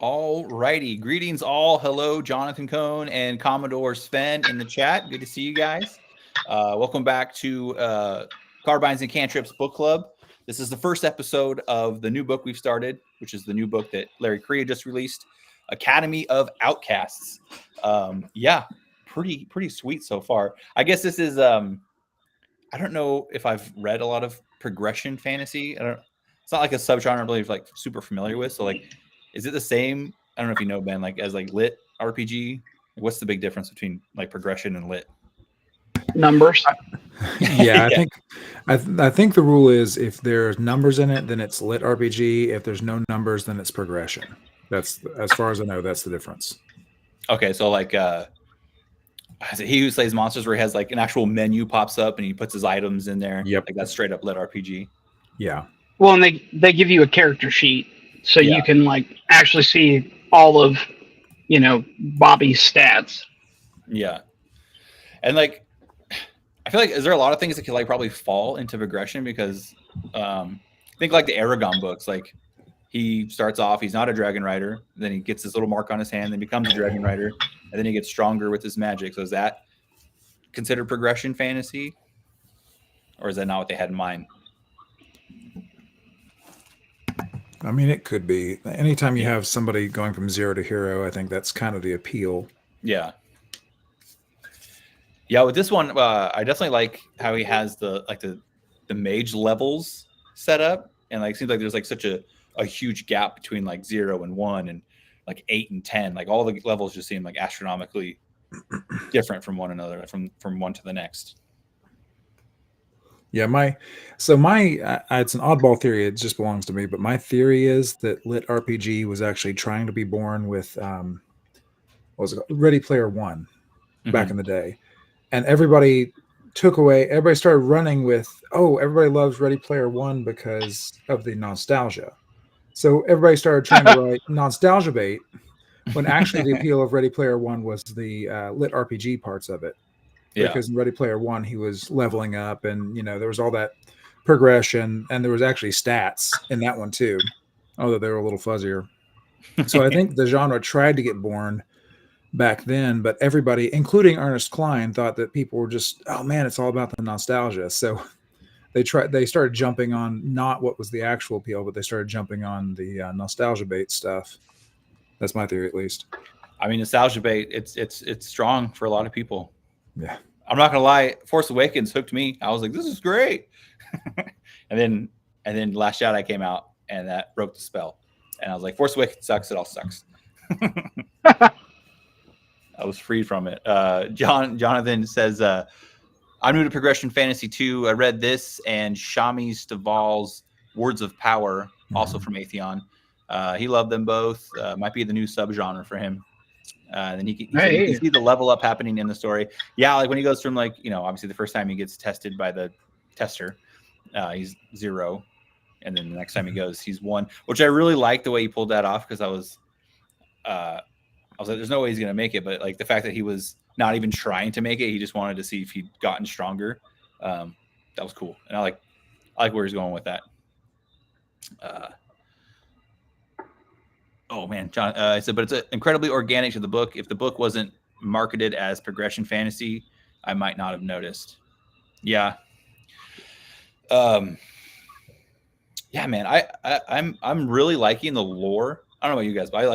All righty. Greetings all. Hello, Jonathan Cohn and Commodore Sven in the chat. Good to see you guys. Welcome back to Carbines and Cantrips Book Club. This is the first episode of the new book we've started, which is the new book that Larry Correia just released, Academy of Outcasts. Yeah, pretty sweet so far. I guess this is I don't know if I've read a lot of progression fantasy. It's not like a subgenre I'm really like super familiar with. So like, is it the same? I don't know if you know, Ben, like as like lit RPG. What's the big difference between like progression and lit? Numbers. Yeah, I Yeah. think I think the rule is if there's numbers in it, then it's lit RPG. If there's no numbers, then it's progression. That's as far as I know. That's the difference. Okay, so like is it He Who Slays Monsters, where he has like an actual menu pops up and he puts his items in there. Yep. Like that's straight up lit RPG. Yeah. Well, and they give you a character sheet so Yeah. you can like actually see all of Bobby's stats. Yeah. And like I feel like is there a lot of things that could like probably fall into progression because think like the Aragon books, like he starts off, he's not a dragon rider, then he gets this little mark on his hand, then becomes a dragon rider, and then he gets stronger with his magic. So is that considered progression fantasy? Or is that not what they had in mind? I mean, it could be. Anytime you have somebody going from zero to hero, I think that's kind of the appeal. Yeah. Yeah, with this one, I definitely like how he has the mage levels set up, and like seems like there's like such a huge gap between like 0 and 1 and like 8 and 10. Like all the levels just seem like astronomically different from one another, from one to the next. Yeah, it's an oddball theory. It just belongs to me. But my theory is that lit RPG was actually trying to be born with what was it called? Ready Player One back in the day, and everybody started running with, oh, everybody loves Ready Player One because of the nostalgia. So everybody started trying to write nostalgia bait when actually the appeal of Ready Player One was the lit RPG parts of it. Yeah. Because in Ready Player One, he was leveling up, and there was all that progression, and there was actually stats in that one too, although they were a little fuzzier. So I think the genre tried to get born back then, but everybody, including Ernest Cline, thought that people were just, oh man, it's all about the nostalgia. So they started jumping on not what was the actual appeal, but they started jumping on the nostalgia bait stuff. That's my theory, at least. I mean, nostalgia bait, it's strong for a lot of people. Yeah. I'm not gonna lie, Force Awakens hooked me. I was like, this is great. and then Last Jedi came out and that broke the spell. And I was like, Force Awakens sucks, it all sucks. I was freed from it. Jonathan says, I'm new to Progression Fantasy 2. I read this and Shami Staval's Words of Power, also from Atheon. He loved them both. Might be the new subgenre for him. Then he can see the level up happening in the story. Yeah, like when he goes from like, obviously the first time he gets tested by the tester, he's 0. And then the next time he goes, he's 1, which I really like the way he pulled that off because I was like, there's no way he's going to make it. But like the fact that he was not even trying to make it, he just wanted to see if he'd gotten stronger. That was cool. And I like where he's going with that. Oh man, John, I said, but it's incredibly organic to the book. If the book wasn't marketed as progression fantasy, I might not have noticed. Yeah. Yeah, man, I'm really liking the lore. I don't know about you guys, but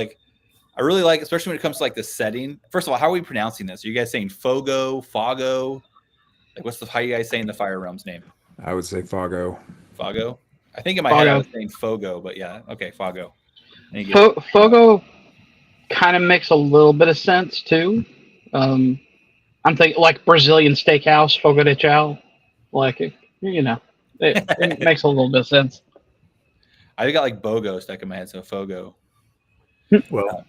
I really like, especially when it comes to like the setting. First of all, how are we pronouncing this? Are you guys saying Fogo? Like, how are you guys saying the Fire Realm's name? I would say Fago. I think in my head I was saying Fogo, but yeah, okay, Fago. Fogo kind of makes a little bit of sense too. I'm thinking like Brazilian steakhouse, Fogo de Chao. Like, it makes a little bit of sense. I got like Bogo stuck in my head, so Fogo. Well,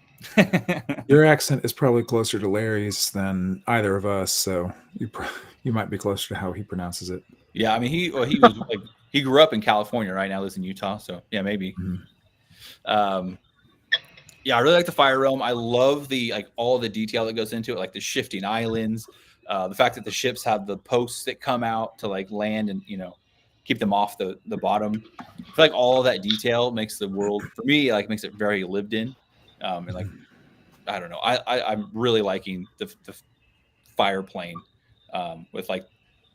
your accent is probably closer to Larry's than either of us, so you might be closer to how he pronounces it. Yeah, I mean he was like he grew up in California, right? Now lives in Utah, so yeah, maybe. Yeah, I really like the Fire Realm. I love the all the detail that goes into it, like the shifting islands, the fact that the ships have the posts that come out to like land and keep them off the bottom. I feel like all of that detail makes the world, for me, like makes it very lived in. And like, I don't know, I'm really liking the fire plane, with like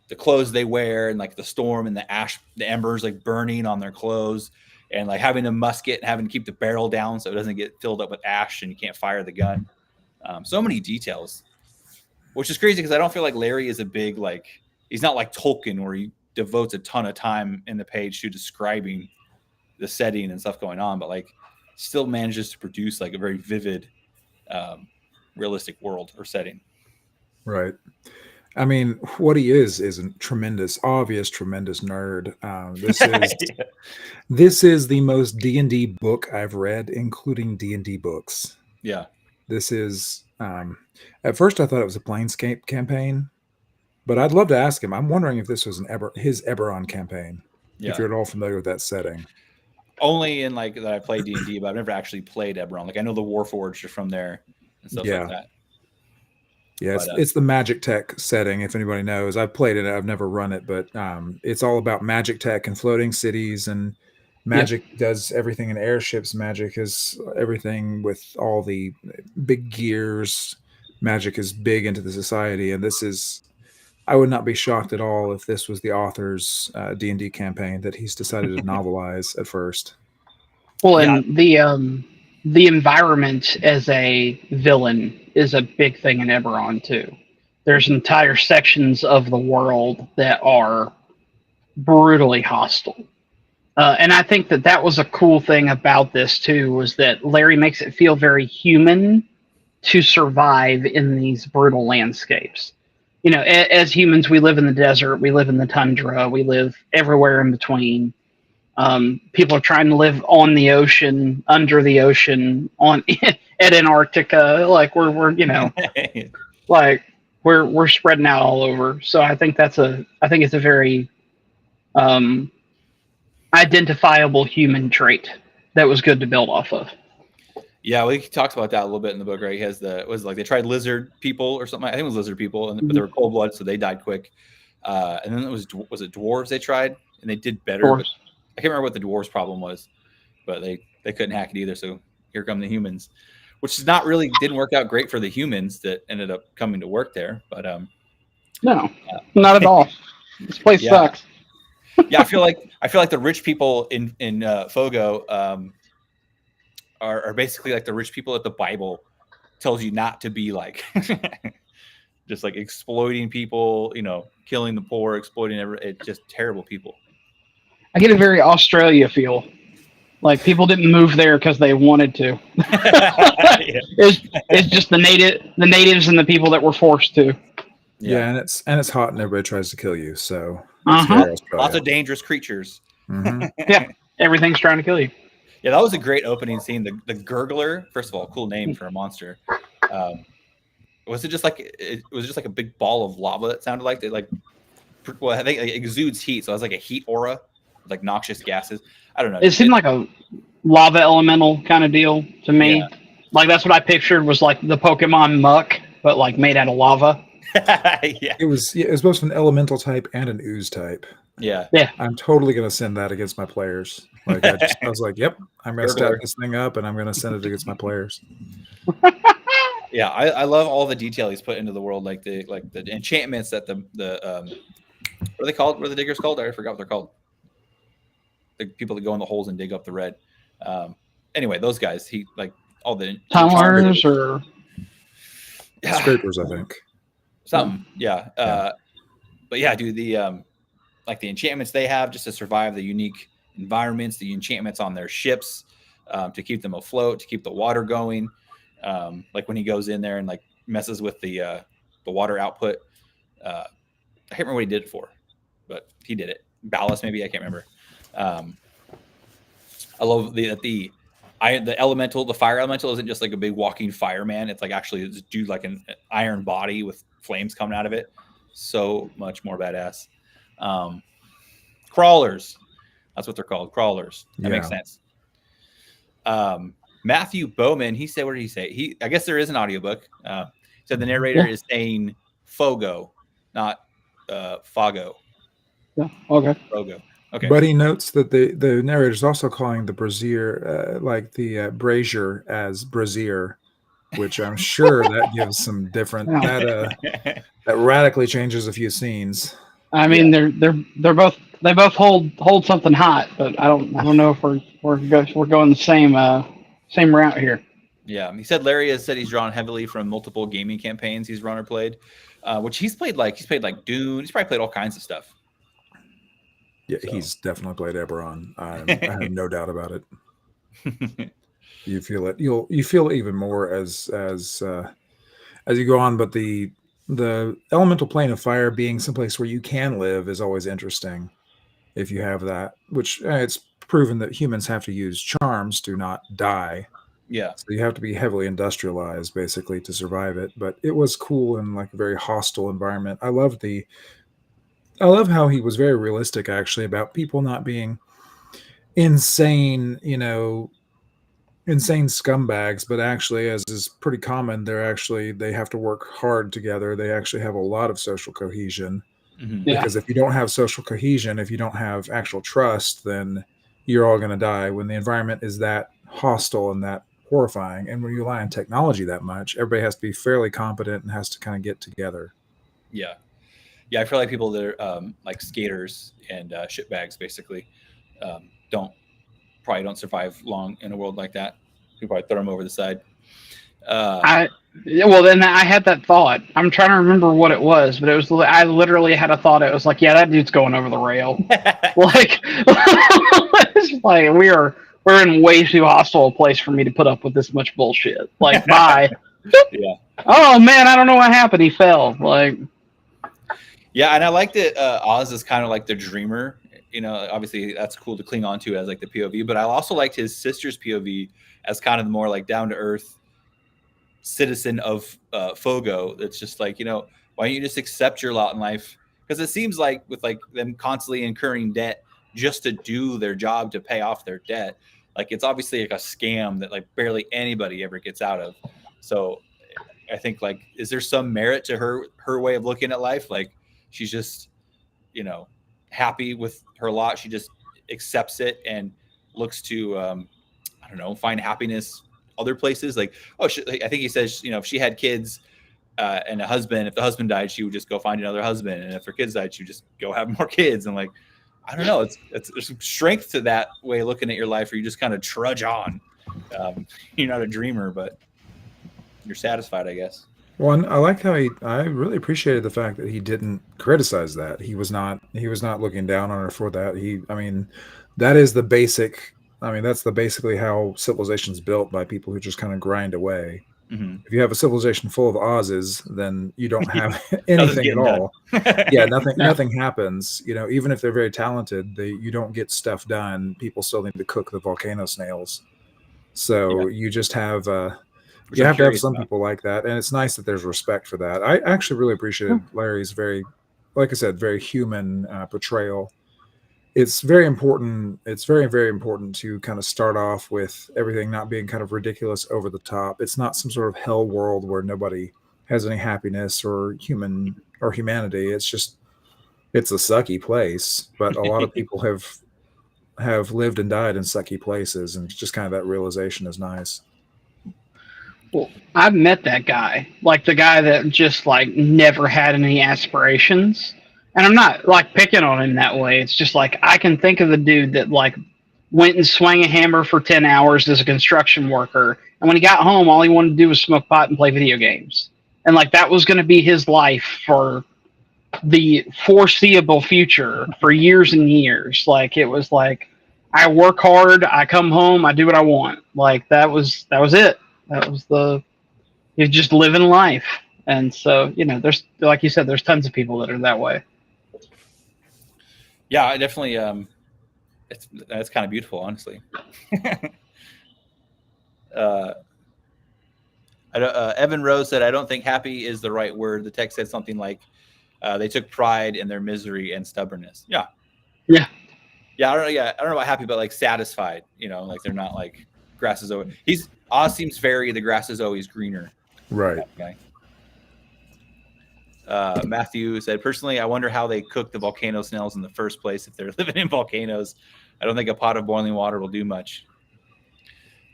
the clothes they wear and like the storm and the embers like burning on their clothes, and like having a musket and having to keep the barrel down so it doesn't get filled up with ash and you can't fire the gun. So many details, which is crazy because I don't feel like Larry is a big, like, he's not like Tolkien where he devotes a ton of time in the page to describing the setting and stuff going on, but like still manages to produce like a very vivid, realistic world or setting. Right. I mean, what he is a tremendous nerd. This is the most D&D book I've read, including D&D books. Yeah. This is, at first I thought it was a Planescape campaign, but I'd love to ask him. I'm wondering if this was his Eberron campaign. Yeah. If you're at all familiar with that setting. Only in like that I played D&D, but I've never actually played Eberron. Like I know the Warforged are from there and stuff like that. Yeah, it's the Magic Tech setting, if anybody knows. I've played it, I've never run it, but it's all about Magic Tech and floating cities, and Magic does everything in airships. Magic is everything with all the big gears. Magic is big into the society, and I would not be shocked at all if this was the author's D&D campaign that he's decided to novelize at first. Well, and the environment as a villain is a big thing in Eberron too. There's entire sections of the world that are brutally hostile. And I think that was a cool thing about this too, was that Larry makes it feel very human to survive in these brutal landscapes. You know, as humans, we live in the desert, we live in the tundra, we live everywhere in between. People are trying to live on the ocean, under the ocean, at Antarctica. Like we're you know, like we're spreading out all over. So I think it's a very identifiable human trait that was good to build off of. Yeah, he talks about that a little bit in the book, right? He has they tried lizard people or something. I think it was lizard people, but they were cold blooded, so they died quick. And then was it dwarves they tried, and they did better. But I can't remember what the dwarves' problem was, but they couldn't hack it either. So here come the humans, which is didn't work out great for the humans that ended up coming to work there. But no, not at all. This place sucks. Yeah, I feel like the rich people in Fogo are basically like the rich people that the Bible tells you not to be like. Just like exploiting people, killing the poor, exploiting it's just terrible people. I get a very Australia feel. Like people didn't move there because they wanted to. It's just the natives and the people that were forced to. Yeah, and it's hot and everybody tries to kill you. So lots of dangerous creatures. Mm-hmm. Yeah, everything's trying to kill you. Yeah, that was a great opening scene. The gurgler, first of all, cool name for a monster. Was it just like a big ball of lava that sounded like I think it exudes heat, so it was like a heat aura, like noxious gases. I don't know. It seemed like a lava elemental kind of deal to me. Yeah. Like that's what I pictured was like the Pokemon muck, but like made out of lava. Yeah. It was both an elemental type and an ooze type. Yeah. I'm totally gonna send that against my players. Like I was like, yep, I'm gonna stat this thing up and I'm gonna send it against my players. Yeah, I love all the detail he's put into the world, like the enchantments that the what are they called? What are the diggers called? I forgot what they're called. The people that go in the holes and dig up the red. Anyway, those guys, he like all the tunnelers or scrapers, I think. Something, yeah. But yeah, dude, the like the enchantments they have just to survive the unique environments, the enchantments on their ships to keep them afloat, to keep the water going. Like when he goes in there and like messes with the water output. I can't remember what he did it for, but he did it. Ballast, maybe, I can't remember. I love the elemental. The fire elemental isn't just like a big walking fireman. It's like actually this dude like an iron body with flames coming out of it. So much more badass. Crawlers, that's what they're called. Crawlers. That makes sense. Matthew Bowman, he said, what did he say? I guess there is an audiobook. Said the narrator is saying Fogo, not Fago. Yeah. Okay. Fogo. Okay. But he notes that the narrator is also calling the brazier, brazier as brazier, which I'm sure that gives some different that radically changes a few scenes. I mean, they both hold something hot, but I don't know if we're going the same route here. Yeah, he said Larry has said he's drawn heavily from multiple gaming campaigns he's run or played, which he's played like Dune. He's probably played all kinds of stuff. Yeah, so. He's definitely played Eberron. I have no doubt about it. You feel it. You feel it even more as you go on. But the elemental plane of fire being someplace where you can live is always interesting. If you have that, which it's proven that humans have to use charms to not die. Yeah. So you have to be heavily industrialized basically to survive it. But it was cool in like a very hostile environment. I love how he was very realistic actually about people not being insane, insane scumbags, but actually, as is pretty common, they have to work hard together. They actually have a lot of social cohesion. Mm-hmm. Because if you don't have social cohesion, if you don't have actual trust, then you're all going to die. When the environment is that hostile and that horrifying, and when you rely on technology that much, everybody has to be fairly competent and has to kind of get together. Yeah. Yeah, I feel like people that are like skaters and shitbags basically probably don't survive long in a world like that. People probably throw them over the side. Then I had that thought. I'm trying to remember what it was, but I literally had a thought. It was like, yeah, that dude's going over the rail. Like, it's like we're in way too hostile a place for me to put up with this much bullshit. Like, bye. Yeah. Oh man, I don't know what happened. He fell. Like. Yeah, and I like that Oz is kind of like the dreamer. Obviously that's cool to cling on to as like the POV, but I also liked his sister's POV as kind of the more like down to earth citizen of Fogo. That's just like, why don't you just accept your lot in life? Because it seems like with like them constantly incurring debt just to do their job to pay off their debt, like it's obviously like a scam that like barely anybody ever gets out of. So I think like, is there some merit to her way of looking at life? Like she's just, happy with her lot. She just accepts it and looks to, I don't know, find happiness other places. Like, I think he says, if she had kids and a husband, if the husband died, she would just go find another husband. And if her kids died, she would just go have more kids. And like, I don't know, there's some strength to that way of looking at your life where you just kind of trudge on. You're not a dreamer, but you're satisfied, I guess. Well, I like how I really appreciated the fact that he didn't criticize that. He was not looking down on her for that. That is the basic. I mean, that's basically how civilization's built, by people who just kind of grind away. Mm-hmm. If you have a civilization full of Oz's, then you don't have anything at all. Yeah, nothing happens. Even if they're very talented, you don't get stuff done. People still need to cook the volcano snails. So you just have you have to have some people like that, and it's nice that there's respect for that. I actually really appreciated Larry's very, like I said, very human portrayal. It's very important. It's very, very important to kind of start off with everything not being kind of ridiculous, over the top. It's not some sort of hell world where nobody has any happiness or humanity. It's a sucky place, but a lot of people have lived and died in sucky places, and just kind of that realization is nice. Well, I've met that guy, like the guy that just like never had any aspirations. And I'm not like picking on him that way. It's just like I can think of the dude that like went and swung a hammer for 10 hours as a construction worker. And when he got home, all he wanted to do was smoke pot and play video games. And like that was going to be his life for the foreseeable future for years and years. Like it was like, I work hard, I come home, I do what I want. Like that was it. That was you're just living life. And so, there's, like you said, there's tons of people that are that way. Yeah, I definitely. That's kind of beautiful, honestly. Evan Rose said, "I don't think happy is the right word." The text said something like, "They took pride in their misery and stubbornness." Yeah. Yeah. Yeah. I don't know about happy, but like satisfied. Like they're not like grass is always. Oz seems very the grass is always greener. Right. Guy. Matthew said, personally, I wonder how they cook the volcano snails in the first place if they're living in volcanoes. I don't think a pot of boiling water will do much.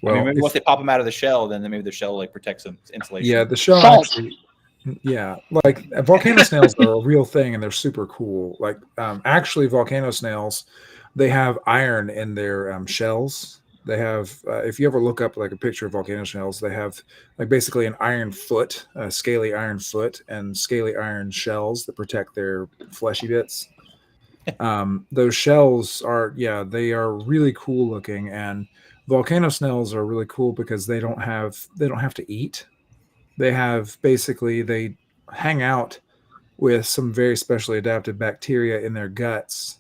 Well, I mean, maybe once they pop them out of the shell, then maybe the shell like protects some insulation. Yeah, the shell Salt. actually. Yeah, like volcano snails are a real thing, and they're super cool. Like, actually, volcano snails, they have iron in their shells. They have, if you ever look up like a picture of volcano snails, they have like basically an iron foot, a scaly iron foot, and scaly iron shells that protect their fleshy bits. Those shells are, yeah, they are really cool looking, and volcano snails are really cool because they don't have to eat. They have basically they hang out with some very specially adapted bacteria in their guts,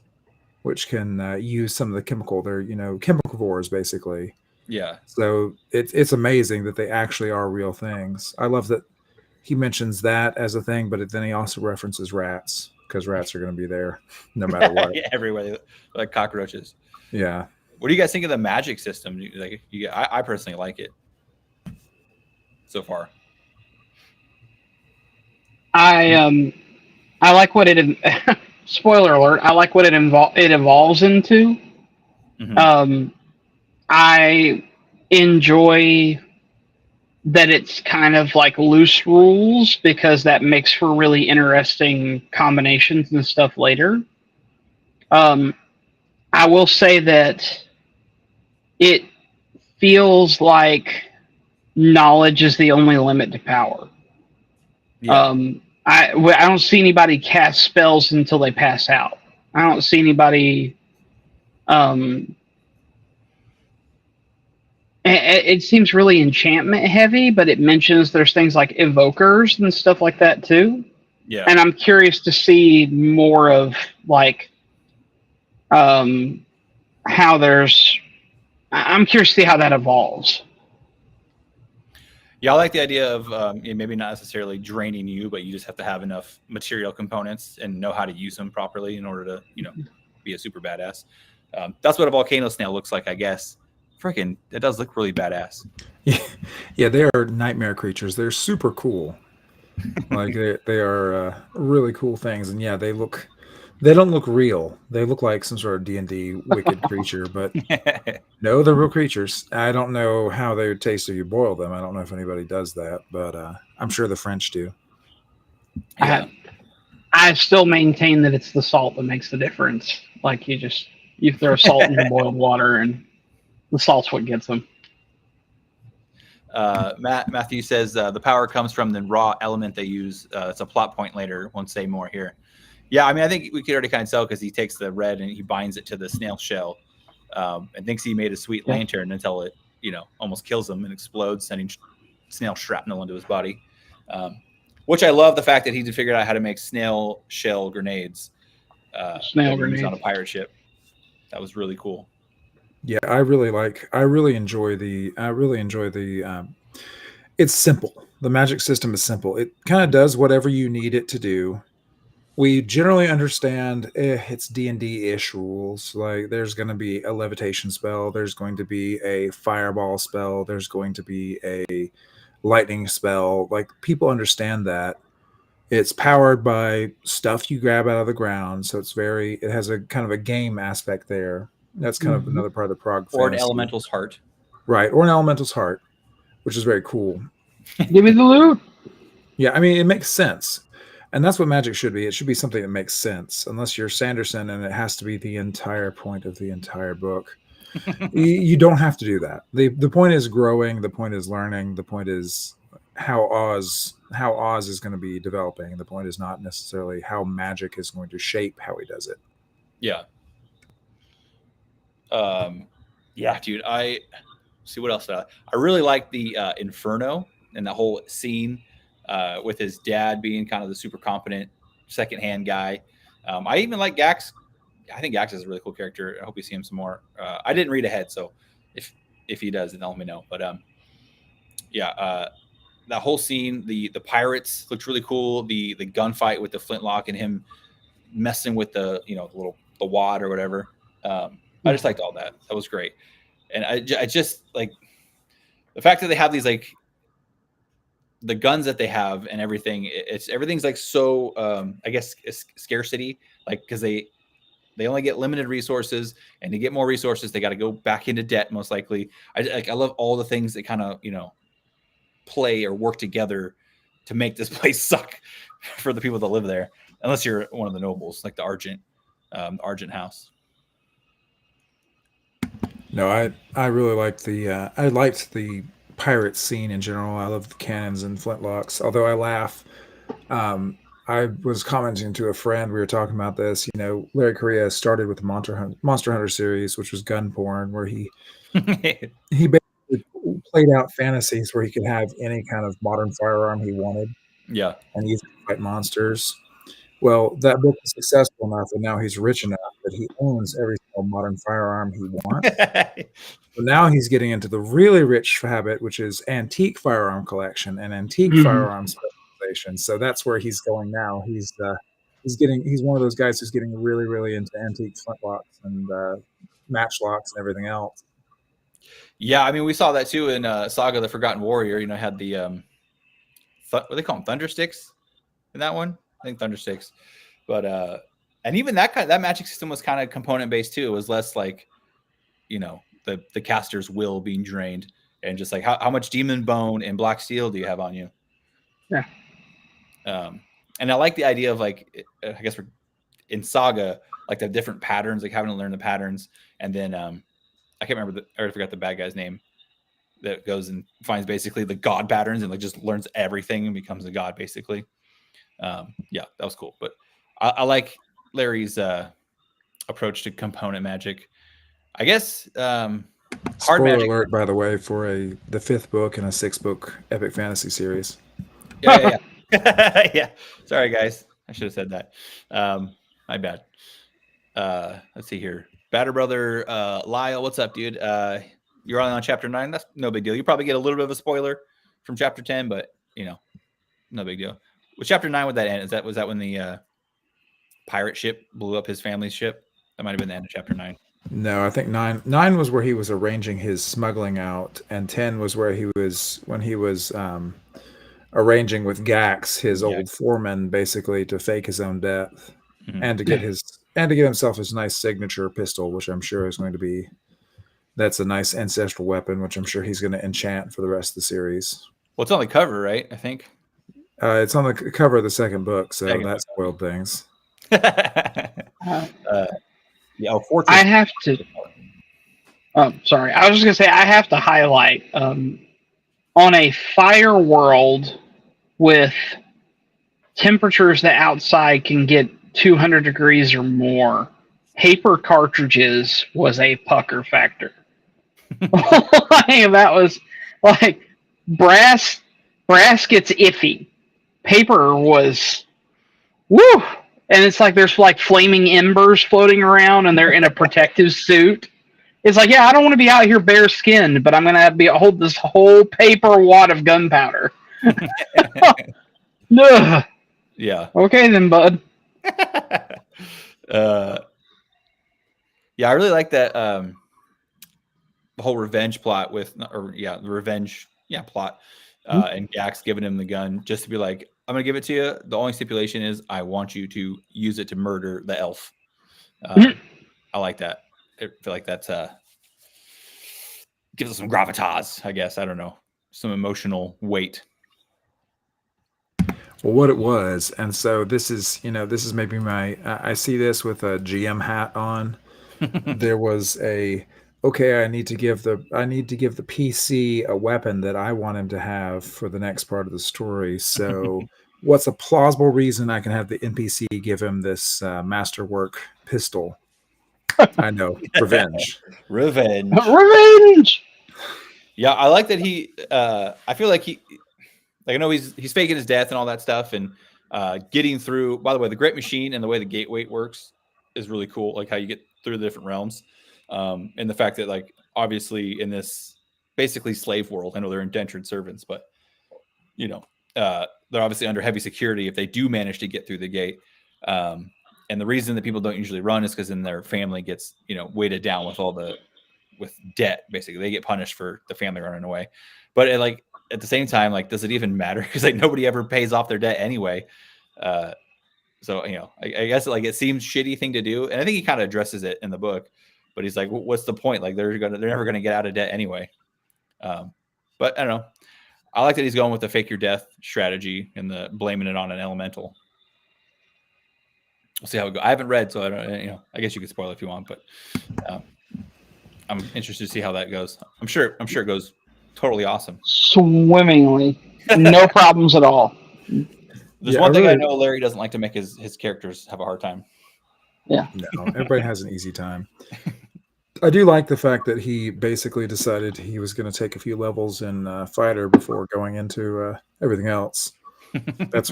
which can use some of the chemical. They're chemicals basically. Yeah. So it's amazing that they actually are real things. I love that he mentions that as a thing, but then he also references rats because rats are going to be there no matter what. Yeah, everywhere, like cockroaches. Yeah. What do you guys think of the magic system? Like, I personally like it so far. I like what it. Spoiler alert! I like what it evolves into. Mm-hmm. I enjoy that it's kind of like loose rules because that makes for really interesting combinations and stuff later. I will say that it feels like knowledge is the only limit to power. Yeah. I don't see anybody cast spells until they pass out. I don't see anybody. It seems really enchantment heavy, but it mentions there's things like evokers and stuff like that too. Yeah. And I'm curious to see more of like how there's. I'm curious to see how that evolves. Yeah, I like the idea of maybe not necessarily draining you, but you just have to have enough material components and know how to use them properly in order to, be a super badass. That's what a volcano snail looks like, I guess. Freaking, it does look really badass. Yeah, they are nightmare creatures. They're super cool. Like they are really cool things, and yeah, they don't look real. They look like some sort of D&D wicked creature, but no, they're real creatures. I don't know how they would taste if you boil them. I don't know if anybody does that, but I'm sure the French do. Yeah. I still maintain that it's the salt that makes the difference. Like you throw salt in the boiled water, and the salt's what gets them. Matthew says the power comes from the raw element they use. It's a plot point later. Won't say more here. Yeah, I mean, I think we could already kind of tell because he takes the red and he binds it to the snail shell and thinks he made a sweet lantern until it, almost kills him and explodes, sending snail shrapnel into his body. Which I love the fact that he figured out how to make snail shell grenades. Snail grenades on a pirate ship. That was really cool. Yeah, I really enjoy the it's simple. The magic system is simple. It kind of does whatever you need it to do. We generally understand it's D&D-ish rules. Like there's going to be a levitation spell, there's going to be a fireball spell, there's going to be a lightning spell. Like people understand that. It's powered by stuff you grab out of the ground, so it has a kind of a game aspect there. That's kind of another part of the prog or fantasy. An elemental's heart. Right, or an elemental's heart, which is very cool. Give me the loot. Yeah, I mean, it makes sense. And that's what magic should be. It should be something that makes sense, unless you're Sanderson and it has to be the entire point of the entire book. You don't have to do that. The point is growing. The point is learning. The point is how Oz is going to be developing. The point is not necessarily how magic is going to shape how he does it. Yeah. Yeah, dude. I see what else. I really like the Inferno and the whole scene with his dad being kind of the super competent secondhand guy. I even like Gax. I think Gax is a really cool character. I hope we see him some more. I didn't read ahead, so if he does, then let me know. But that whole scene, the pirates looked really cool. The gunfight with the flintlock and him messing with the the wad or whatever. I just liked all that. That was great. And I just like the fact that they have these like the guns that they have and everything, everything's like so I guess scarcity, like because they only get limited resources, and to get more resources they got to go back into debt most likely. I love all the things that kind of play or work together to make this place suck for the people that live there, unless you're one of the nobles like the Argent house. No, I really liked the pirate scene in general. I love the cannons and flintlocks. Although I laugh, I was commenting to a friend. We were talking about this. Larry Correia started with the Monster Hunter series, which was gun porn, where he basically played out fantasies where he could have any kind of modern firearm he wanted. Yeah, and use it to fight monsters. Well, that book was successful enough, and now he's rich enough that he owns every single modern firearm he wants. So now he's getting into the really rich habit, which is antique firearm collection and antique firearm specialization. So that's where he's going now. He's one of those guys who's getting really, really into antique flintlocks and matchlocks and everything else. Yeah, I mean, we saw that too in Saga: The Forgotten Warrior. Had the what do they call them, thundersticks in that one? I think thundersticks. But and even that magic system was kind of component based too. It was less like the caster's will being drained, and just like how much demon bone and black steel do you have on you? Yeah. And I like the idea of like, I guess we're in Saga, like the different patterns, like having to learn the patterns, and then I can't remember I already forgot the bad guy's name that goes and finds basically the god patterns and like just learns everything and becomes a god basically. Yeah, that was cool. But I like Larry's approach to component magic. I guess hard Spoiler magic. alert, by the way, for the 5th book in a 6-book epic fantasy series. Yeah. Yeah. Sorry, guys. I should have said that. My bad. Let's see here. Batter Brother Lyle, what's up, dude? You're on chapter 9. That's no big deal. You probably get a little bit of a spoiler from chapter 10, but no big deal. With chapter 9, would that end? Was that when the pirate ship blew up his family's ship? That might have been the end of chapter 9. No, I think 9 was where he was arranging his smuggling out, and 10 was where he was arranging with Gax, his old foreman, basically to fake his own death and to get himself his nice signature pistol, which I'm sure is going to be. That's a nice ancestral weapon, which I'm sure he's going to enchant for the rest of the series. Well, it's on the cover, right? I think. It's on the cover of the 2nd book, so that spoiled things. Fortress. I have to. Sorry. I was just going to say, I have to highlight on a fire world with temperatures that outside can get 200 degrees or more, paper cartridges was a pucker factor. That was like brass gets iffy. Paper was woo, and it's like there's like flaming embers floating around, and they're in a protective suit. It's like, yeah, I don't want to be out here bare skinned, but I'm gonna hold this whole paper wad of gunpowder. Ugh. Yeah. Okay then, bud. Yeah, I really like that the whole revenge plot the revenge plot and Gax giving him the gun just to be like, I'm gonna give it to you. The only stipulation is I want you to use it to murder the elf. I like that. I feel like that's gives us some gravitas, I guess. I don't know, some emotional weight. Well, what it was, and so this is maybe I see this with a GM hat on. There was I need to give the PC a weapon that I want him to have for the next part of the story. So, what's a plausible reason I can have the NPC give him this masterwork pistol? I know, revenge. Revenge. Yeah, I like that he. I feel like I know he's faking his death and all that stuff, and getting through. By the way, the Great Machine and the way the gateway works is really cool. Like how you get through the different realms, and the fact that like obviously in this basically slave world, I know they're indentured servants, but they're obviously under heavy security if they do manage to get through the gate. And the reason that people don't usually run is because then their family gets weighted down with with debt. Basically, they get punished for the family running away. But at the same time, like, does it even matter? Because like nobody ever pays off their debt anyway. So I guess like it seems shitty thing to do, and I think he kind of addresses it in the book. But he's like, what's the point? Like they're never gonna get out of debt anyway. But I don't know. I like that he's going with the fake your death strategy and the blaming it on an elemental. We'll see how it goes. I haven't read, so I don't. I guess you could spoil it if you want, but I'm interested to see how that goes. I'm sure it goes totally awesome, swimmingly, no problems at all. There's one thing I know Larry doesn't like to make his characters have a hard time. Yeah. No, everybody has an easy time. I do like the fact that he basically decided he was going to take a few levels in fighter before going into everything else. That's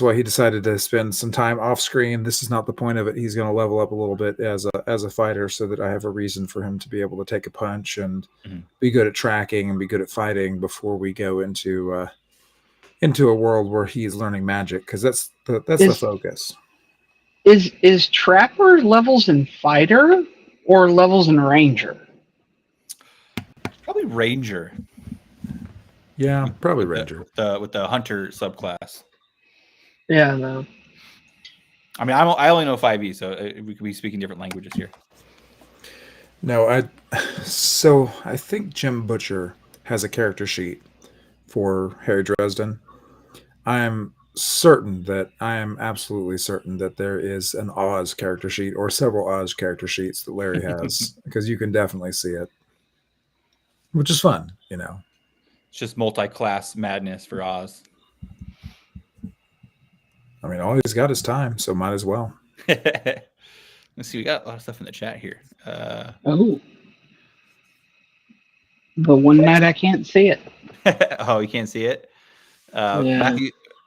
why he decided to spend some time off screen. This is not the point of it. He's going to level up a little bit as a fighter so that I have a reason for him to be able to take a punch and be good at tracking and be good at fighting before we go into a world where he's learning magic, because that's the focus. Is Trapper levels in fighter or levels in ranger? Probably ranger. Yeah, probably ranger. With the hunter subclass. Yeah, no. I mean, I only know 5e, so we could be speaking different languages here. No, I think Jim Butcher has a character sheet for Harry Dresden. I am absolutely certain that there is an Oz character sheet or several Oz character sheets that Larry has, because you can definitely see it, which is fun, It's just multi-class madness for Oz. I mean, all he's got is time, so might as well. Let's see, we got a lot of stuff in the chat here. The one night I can't see it. Oh, you can't see it? Yeah.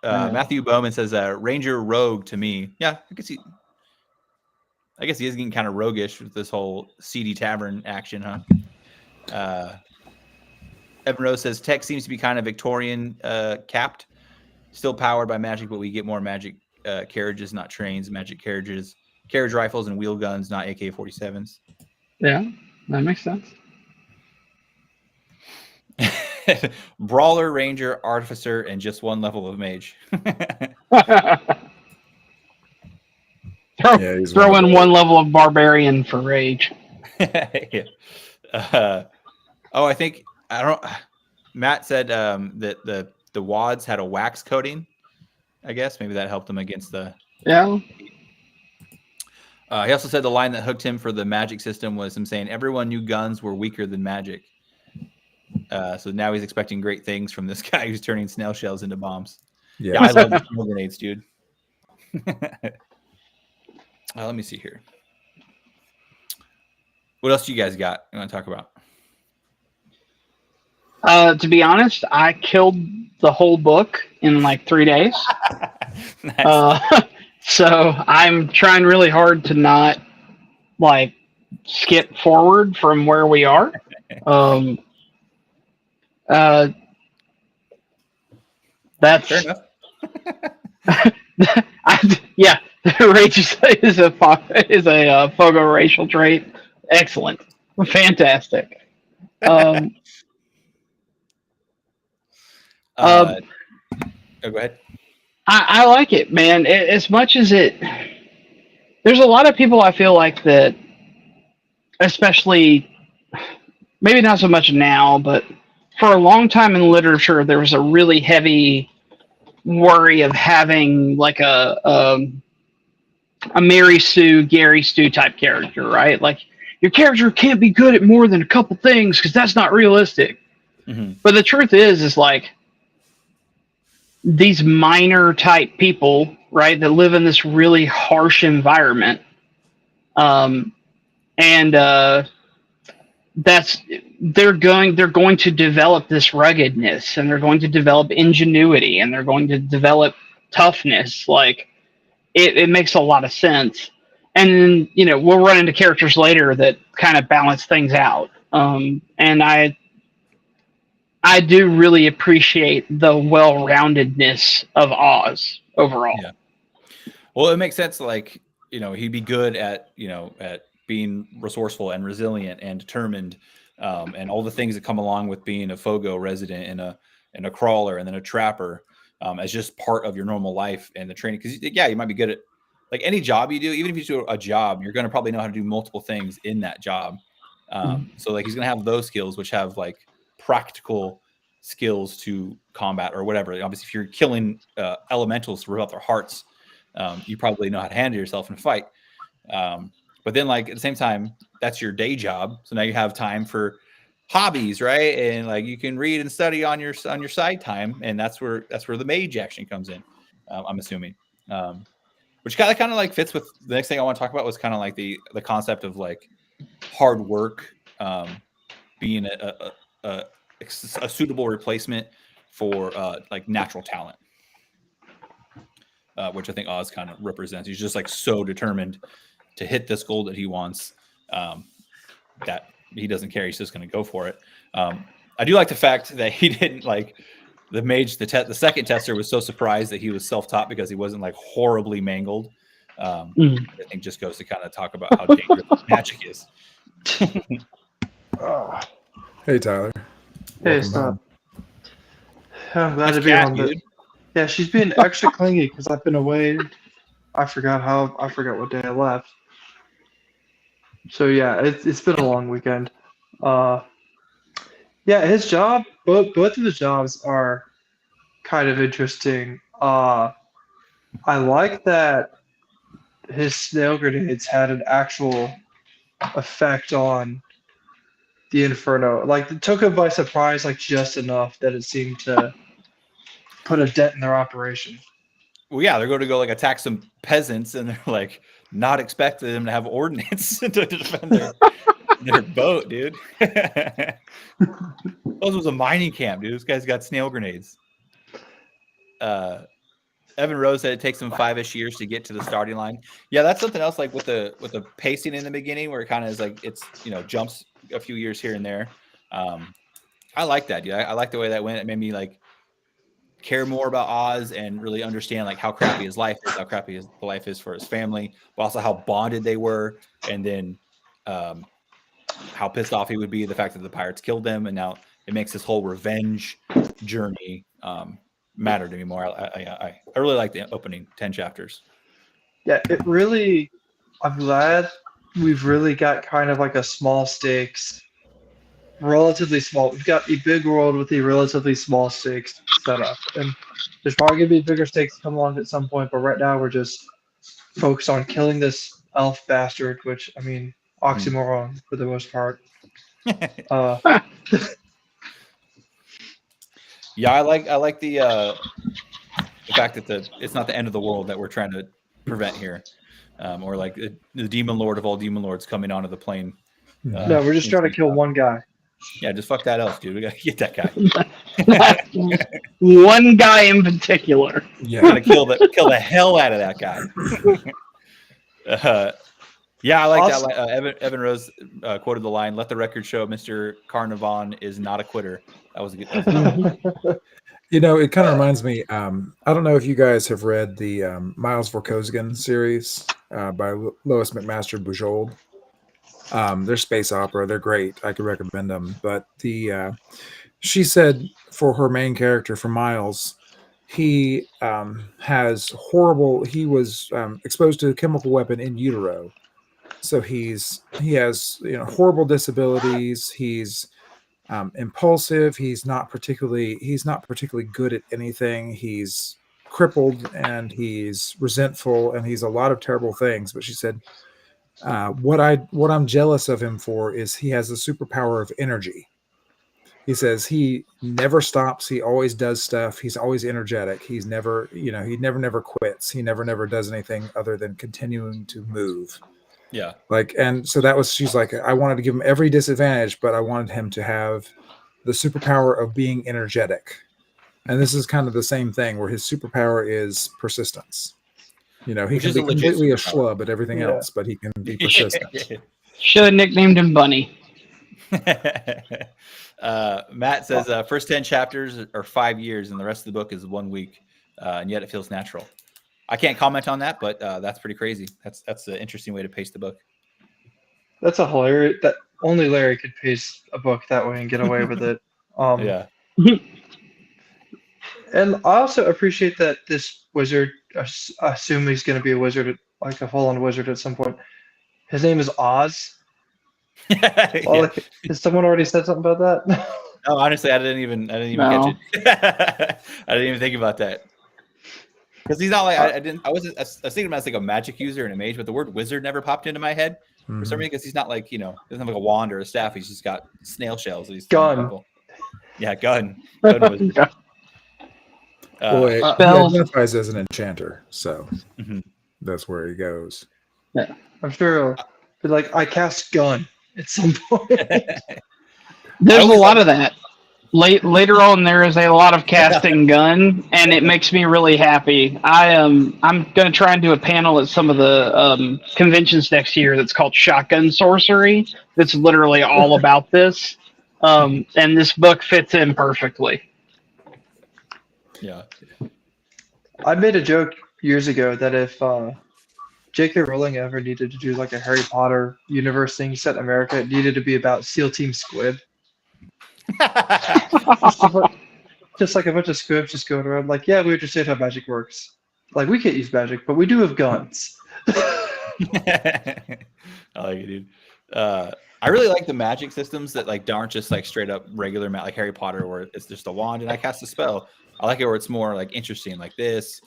Matthew Bowman says Ranger Rogue to me. Yeah, I guess he is getting kind of roguish with this whole seedy tavern action, huh? Evan Rose says tech seems to be kind of Victorian capped, still powered by magic, but we get more magic carriages, not trains. Magic carriage rifles and wheel guns, not AK-47s. Yeah, that makes sense. Brawler, Ranger, Artificer, and just one level of Mage. Throw in one level of Barbarian for Rage. Yeah. Matt said that the wads had a wax coating. I guess maybe that helped him against the. Yeah. He also said the line that hooked him for the magic system was him saying everyone knew guns were weaker than magic. So now he's expecting great things from this guy who's turning snail shells into bombs. Yeah, I love the smoke grenades, dude. Let me see here. What else do you guys got you want to talk about? To be honest, I killed the whole book in like 3 days. Nice. So I'm trying really hard to not like skip forward from where we are. That's fair enough. Yeah, rage is a Fogo racial trait. Excellent, fantastic. Go ahead. I like it, man. As much as there's a lot of people I feel like that, especially maybe not so much now, but for a long time in literature, there was a really heavy worry of having like a Mary Sue, Gary Stu type character, right? Like your character can't be good at more than a couple things because that's not realistic. Mm-hmm. But the truth is like these minor type people, right, that live in this really harsh environment, they're going to develop this ruggedness, and they're going to develop ingenuity, and they're going to develop toughness. Like it makes a lot of sense. And then, we'll run into characters later that kind of balance things out. And I do really appreciate the well-roundedness of Oz overall. Yeah. Well, it makes sense. Like, he'd be good at being resourceful and resilient and determined, and all the things that come along with being a Fogo resident and a crawler and then a trapper, as just part of your normal life and the training. Because yeah, you might be good at like any job you do. Even if you do a job, you're going to probably know how to do multiple things in that job. So like he's going to have those skills, which have like practical skills to combat or whatever. Obviously, if you're killing elementals to rip out their hearts, you probably know how to handle yourself in a fight. But then like at the same time, that's your day job. So now you have time for hobbies, right? And like you can read and study on your side time, and that's where the mage action comes in. I'm assuming, which kind of like fits with the next thing I want to talk about was kind of like the concept of like hard work being a suitable replacement for like natural talent, which I think Oz kind of represents. He's just like so determined to hit this goal that he wants that he doesn't care. He's just going to go for it. I do like the fact that he didn't like the mage. The second tester was so surprised that he was self-taught because he wasn't like horribly mangled. I think just goes to kind of talk about how dangerous magic is. Hey, Tyler. Hey, stop. I'm glad to be on the. Yeah, she's being extra clingy because I've been away. I forgot what day I left. So yeah, it's been a long weekend. Yeah, his job, both of his jobs are kind of interesting. I like that his snail grenades had an actual effect on the Inferno. Like it took him by surprise, like just enough that it seemed to put a dent in their operation. Well, yeah, they're going to go like attack some peasants, and they're like not expecting them to have ordnance to defend their boat, dude. This was a mining camp, dude. This guy's got snail grenades. Evan Rose said it takes him 5-ish years to get to the starting line. Yeah, that's something else. Like with the pacing in the beginning, where it kind of is like it's jumps a few years here and there. I like that, dude. I like the way that went. It made me like care more about Oz and really understand like how crappy his life is, how crappy his life is for his family, but also how bonded they were, and then how pissed off he would be the fact that the pirates killed them, and now it makes this whole revenge journey matter to me more. I really like the opening 10 chapters. Yeah, I'm glad we've really got kind of like a small stakes, relatively small. We've got a big world with a relatively small stakes setup, and there's probably gonna be bigger stakes come along at some point. But right now we're just focused on killing this elf bastard, which I mean, oxymoron for the most part. Yeah, I like the fact that it's not the end of the world that we're trying to prevent here, or like the demon lord of all demon lords coming onto the plane. No, we're just trying to kill one guy. Yeah, just fuck that elf, dude. We gotta get that guy. One guy in particular. Yeah, gotta kill the hell out of that guy. Yeah, I like that. Evan Rose quoted the line, "Let the record show Mr. Carnarvon is not a quitter." That was a good. it kind of reminds me. I don't know if you guys have read the Miles Vorkosigan series by Lois McMaster Bujold. They're space opera. They're great. I could recommend them. But she said for her main character, for Miles, he has horrible. He was exposed to a chemical weapon in utero, so he has horrible disabilities. He's impulsive. He's not particularly good at anything. He's crippled and he's resentful and he's a lot of terrible things. But she said, what I'm jealous of him for is he has the superpower of energy. He says he never stops. He always does stuff. He's always energetic. He's never, he never quits. He never does anything other than continuing to move. Yeah. And so she's like, I wanted to give him every disadvantage, but I wanted him to have the superpower of being energetic. And this is kind of the same thing where his superpower is persistence. He can be completely a schlub at everything else, but he can be persistent. Should have nicknamed him Bunny. Matt says first 10 chapters are 5 years and the rest of the book is 1 week, and yet it feels natural. I can't comment on that, but that's pretty crazy. That's an interesting way to pace the book. That's a hilarious. only Larry could pace a book that way and get away with it. Yeah. And I also appreciate that this wizard, assume he's going to be a wizard, like a full-on wizard at some point. His name is Oz. Well, like, has someone already said something about that? No, honestly, I didn't even catch it. I didn't even think about that. Because he's not like I was thinking about as like a magic user and a mage, but the word wizard never popped into my head for some reason because he's not like doesn't have like a wand or a staff. He's just got snail shells. He's gun. Yeah, gun. Gun Well, he identifies as an enchanter, so that's where he goes. Yeah. I'm sure he'll be like, I cast gun at some point. There's a lot of that. Later on, there is a lot of casting gun, and it makes me really happy. I'm going to try and do a panel at some of the conventions next year that's called Shotgun Sorcery. That's literally all about this, and this book fits in perfectly. Yeah. I made a joke years ago that if J.K. Rowling ever needed to do like a Harry Potter universe thing set in America, it needed to be about SEAL Team Squid. Just like a bunch of squibs just going around like, yeah, we understand how magic works. Like, we can't use magic, but we do have guns. I like it, dude. I really like the magic systems that like aren't just like straight up regular like Harry Potter where it's just a wand and I cast a spell. I like it where it's more like interesting, like this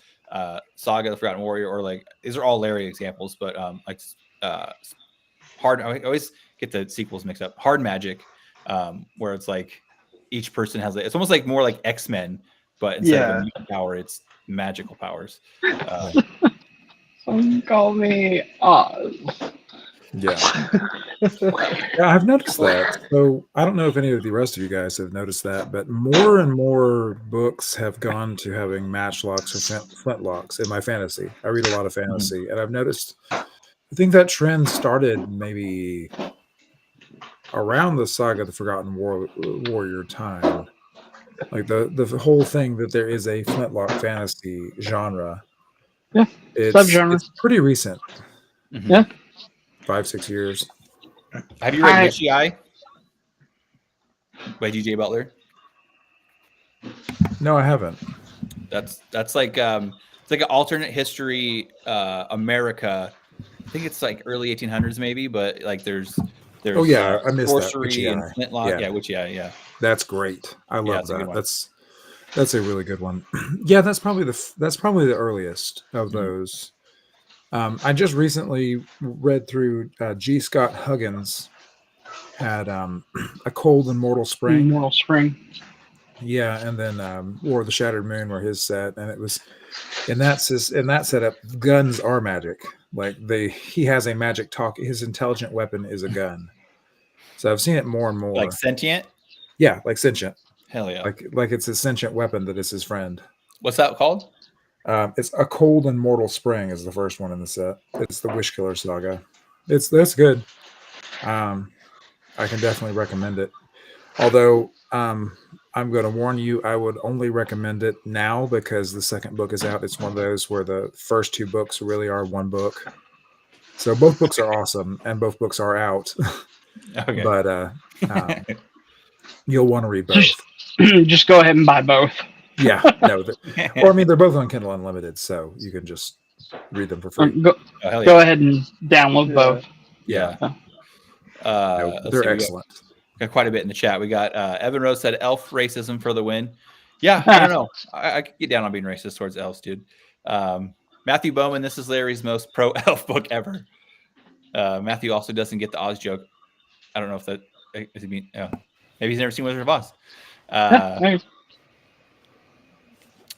Saga: The Forgotten Warrior, or like these are all Larry examples, but hard. I always get the sequels mixed up. Hard magic, where it's like each person has it's almost like more like X-Men, but instead of a mutant power, it's magical powers. Someone call me Oz. Yeah, I've noticed that. So I don't know if any of the rest of you guys have noticed that, but more and more books have gone to having matchlocks or flintlocks in my fantasy. I read a lot of fantasy, and I've noticed. I think that trend started maybe around the Saga: The Forgotten Warrior time, like the whole thing that there is a flintlock fantasy genre. Yeah, subgenre. It's pretty recent. Yeah. 5-6 years. Have you read Witchy Eye by DJ Butler? No, I haven't. That's like it's like an alternate history America. I think it's like early 1800s maybe, but like there's oh yeah, I missed sorcery that. and flintlock. Yeah, Witchy Eye. Yeah, that's great. I love that. That's a really good one. Yeah, that's probably the earliest of those. I just recently read through G. Scott Huggins had A Cold and Mortal Spring. Mortal Spring. Yeah, and then War of the Shattered Moon were his set, and it was in that setup, guns are magic. Like he has a magic talk. His intelligent weapon is a gun. So I've seen it more and more. Like sentient? Yeah, like sentient. Hell yeah. Like it's a sentient weapon that is his friend. What's that called? It's A Cold and Mortal Spring is the first one in the set. It's the Wishkiller saga. That's good. I can definitely recommend it. Although I'm going to warn you, I would only recommend it now because the second book is out. It's one of those where the first two books really are one book. So both books are awesome and both books are out. Okay. But you'll want to read both. Just go ahead and buy both. Yeah, no. Or I mean, they're both on Kindle Unlimited, so you can just read them for free. Go ahead and download both. Yeah. They're excellent. Got quite a bit in the chat. We got Evan Rose said elf racism for the win. Yeah, I don't know. I could get down on being racist towards elves, dude. Matthew Bowman, this is Larry's most pro elf book ever. Matthew also doesn't get the Oz joke. I don't know if that is maybe he's never seen Wizard of Oz. Let's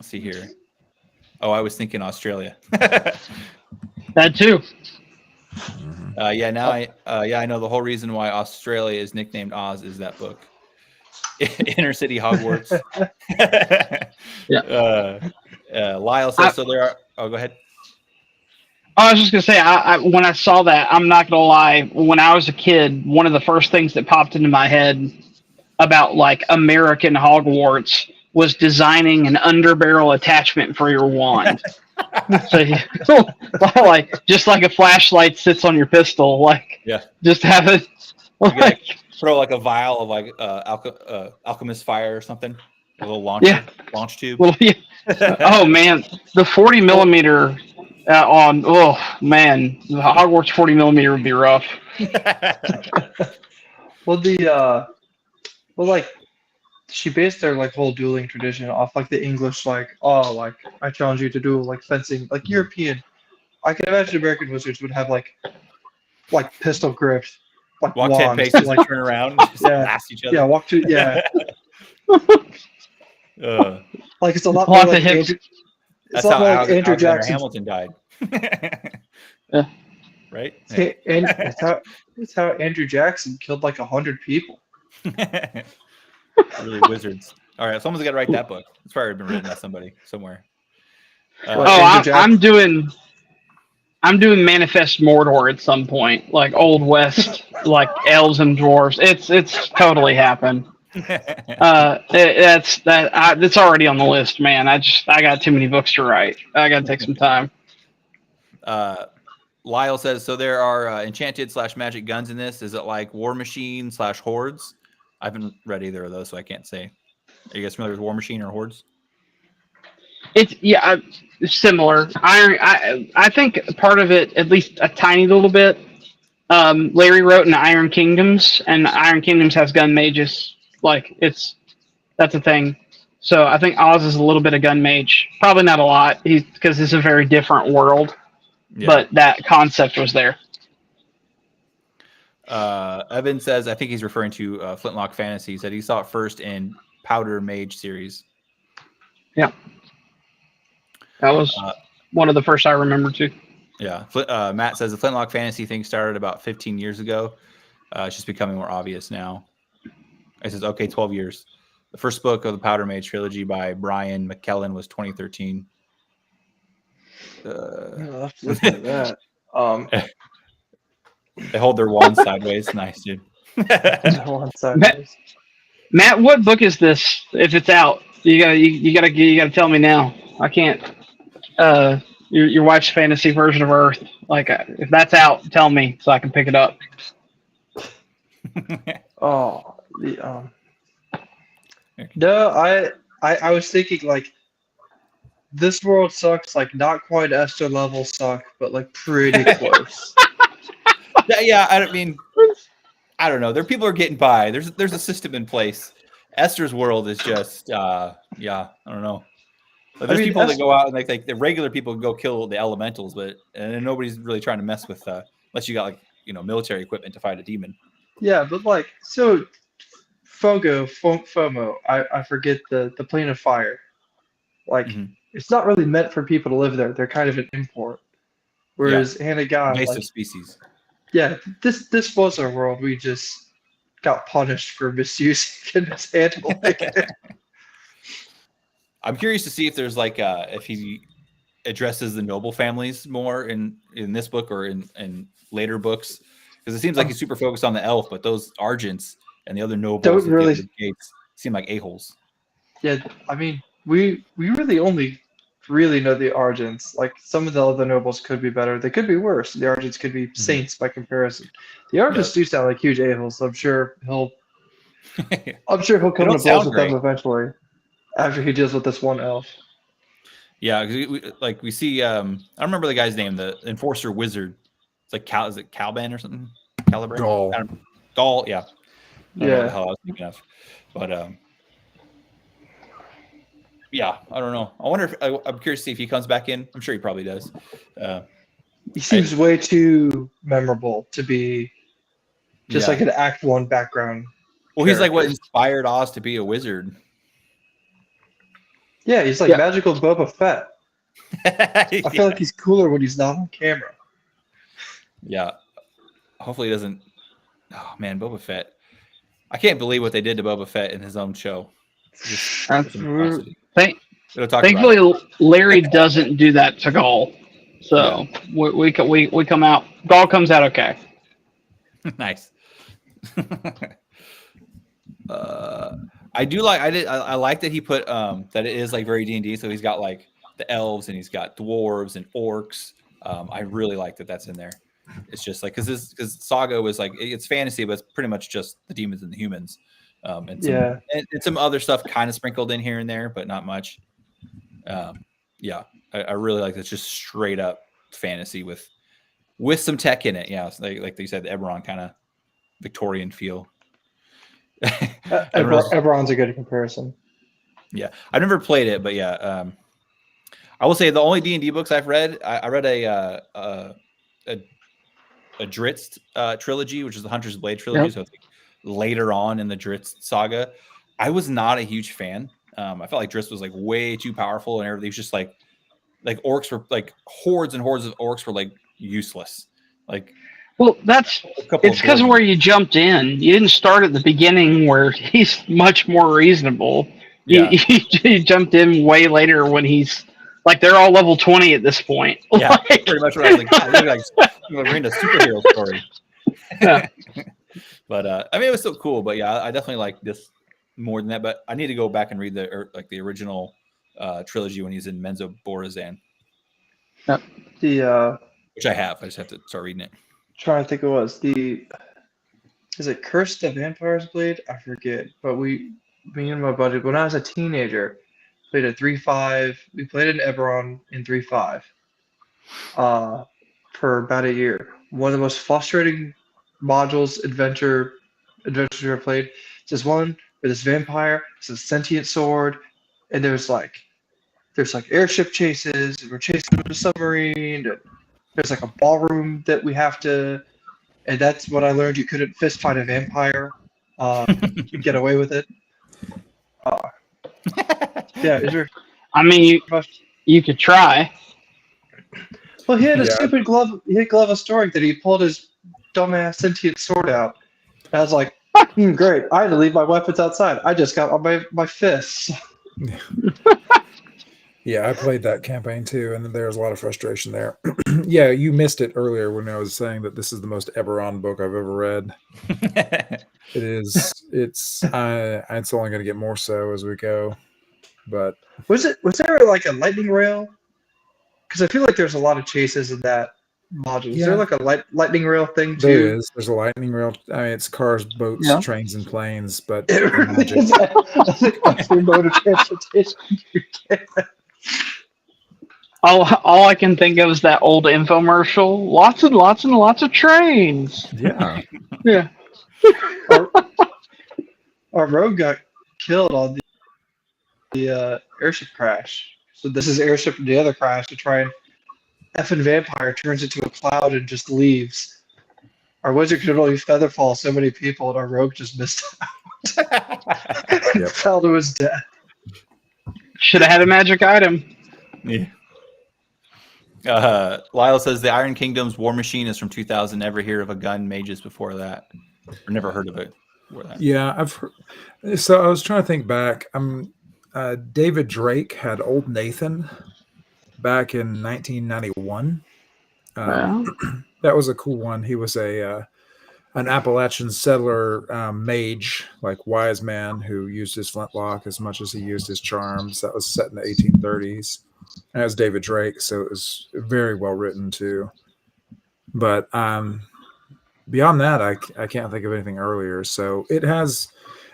see here. Oh, I was thinking Australia. That too. I know the whole reason why Australia is nicknamed Oz is that book. Inner City Hogwarts. Lyle says so there are. Oh, go ahead. I was just gonna say, I when I saw that, I'm not gonna lie. When I was a kid, one of the first things that popped into my head about like American Hogwarts was designing an underbarrel attachment for your wand. So, like just like a flashlight sits on your pistol, just have it You gotta throw like a vial of like alchemist fire or something. A little launcher, launch tube. Well, yeah. Oh man, the 40 millimeter on. Oh man, the Hogwarts 40 millimeter would be rough. Well, like she based their like whole dueling tradition off like the English like I challenge you to duel like fencing like European. I can imagine American wizards would have like pistol grips, like Walk 10 wands, paces, like turn around, and just blast each other. yeah, walk to like it's a lot more Lots of like hips. Andrew, it's That's a lot how more like Andrew Alexander Jackson. Hamilton died. Yeah. Right? And it's how Andrew Jackson killed like 100 people. Really wizards. All right, someone's got to write that book. It's probably been written by somebody somewhere. I'm doing Manifest Mordor at some point, like Old West, like elves and dwarves. It's totally happened. That's already on the list, man. I got too many books to write. I got to take some time. Lyle says, so there are enchanted / magic guns in this. Is it like War Machine / Hordes? I haven't read either of those, so I can't say. Are you guys familiar with War Machine or Hordes? It's similar. I think part of it, at least a tiny little bit. Larry wrote in Iron Kingdoms, and Iron Kingdoms has gun mages. Like that's a thing. So I think Oz is a little bit of gun mage. Probably not a lot, because it's a very different world. Yeah. But that concept was there. Evan says, I think he's referring to Flintlock Fantasy. He said he saw it first in Powder Mage series. Yeah. That was one of the first I remember too. Yeah. Matt says the Flintlock Fantasy thing started about 15 years ago. It's just becoming more obvious now. He says, okay, 12 years. The first book of the Powder Mage trilogy by Brian McKellen was 2013. I'll have to look at that. They hold their wands sideways. Nice, dude. Matt, what book is this? If it's out, you gotta tell me now. I can't. Your wife's fantasy version of Earth. Like, if that's out, tell me so I can pick it up. No, I was thinking like this world sucks, like not quite Esther level suck, but like pretty close. Yeah, I don't know. People are getting by. There's a system in place. Esther's world is just I don't know. But there's people that go out and like the regular people go kill the elementals, and nobody's really trying to mess with unless you got military equipment to fight a demon. Yeah, but like so FOMO, I forget the plane of fire. Like it's not really meant for people to live there. They're kind of an import. Whereas Hannah God, invasive species. Yeah, this was our world. We just got punished for misusing and mishandling it. I'm curious to see if there's if he addresses the noble families more in this book or in later books, because it seems like he's super focused on the elf, but those Argents and the other nobles don't really gates seem like a-holes. Yeah, I mean, we really only know the Argents. Like some of the other nobles could be better. They could be worse. The Argents could be saints by comparison. The Argents do sound like huge a-holes, so I'm sure he'll come to blows with them eventually after he deals with this one elf. Yeah, we see I don't remember the guy's name, the enforcer wizard. It's like is it Calban or something? Caliban? Gaul, yeah. I don't know what the hell I was thinking of. But yeah, I don't know. I wonder if I'm curious to see if he comes back in. I'm sure he probably does. He seems way too memorable to be just like an Act 1 background. Well, he's like what inspired Oz to be a wizard. Yeah, he's like magical Boba Fett. I feel like he's cooler when he's not on camera. Yeah. Hopefully he doesn't. Oh, man, Boba Fett. I can't believe what they did to Boba Fett in his own show. Thankfully, Larry doesn't do that to Gaul. So we come out. Gaul comes out okay. Nice. I like that he put that it is like very D&D. So he's got like the elves and he's got dwarves and orcs. I really like that that's in there. It's just like because Saga was like it's fantasy, but it's pretty much just the demons and the humans, and some other stuff kind of sprinkled in here and there, but not much. Yeah, I really like this. Just straight up fantasy with some tech in it. Yeah, like they said, the Eberron kind of Victorian feel. Eberron's a good comparison. Yeah, I've never played it, but yeah, I will say the only D&D books I've read, I read a Drizzt trilogy, which is the Hunter's Blade trilogy. Yep. So it's like later on in the Drizzt saga. I was not a huge fan. I felt like Drizzt was like way too powerful, and everything was just like orcs were like hordes and hordes of orcs were like useless. Like, well, it's because of where you jumped in. You didn't start at the beginning where he's much more reasonable. Yeah. You jumped in way later when he's like they're all level 20 at this point. Yeah, like, pretty much what I was like. We're reading a superhero story. Yeah. But I mean, it was still cool. But yeah, I definitely like this more than that. But I need to go back and read the original trilogy when he's in Menzo Borazan. Yep. Which I have. I just have to start reading it. Trying to think what it was. Is it Curse the Vampire's Blade? I forget. But me and my buddy, when I was a teenager, played a 3.5. We played an Eberron in 3.5 for about a year. One of the most frustrating modules adventures I've ever played. It's this one where this vampire, it's a sentient sword, and there's like airship chases, and we're chasing a submarine, and there's like a ballroom that we have to, and that's what I learned. You couldn't fist fight a vampire. You'd get away with it. Yeah, is there? I mean, you could try. Well, he had a stupid glove. He had glove story that he pulled his dumbass sentient sword out. And I was like, great. I had to leave my weapons outside. I just got on my fists. Yeah, I played that campaign too, and there was a lot of frustration there. Yeah, you missed it earlier when I was saying that this is the most Eberron book I've ever read. It is. It's only going to get more so as we go. But was there like a lightning rail? Because I feel like there's a lot of chases in that module. Is there like a lightning rail thing too? There is. There's a lightning rail. I mean, it's cars, boats, trains, and planes. But it really is a mode of transportation. All I can think of is that old infomercial. Lots and lots and lots of trains. Yeah. Yeah. Our rogue got killed on the airship crash. So this is airship from the other crash to try and effing vampire turns into a cloud and just leaves. Our wizard could only feather fall so many people, and our rogue just missed out. And fell to his death. Should have had a magic item. Yeah. Lyle says the Iron Kingdom's War Machine is from 2000. Never hear of a gun mages before that, or never heard of it before that. Yeah, I've heard. So I was trying to think back. David Drake had Old Nathan back in 1991. That was a cool one. He was an Appalachian settler mage, like wise man, who used his flintlock as much as he used his charms. That was set in the 1830s. And it was David Drake, so it was very well written too. But beyond that, I can't think of anything earlier. So it has.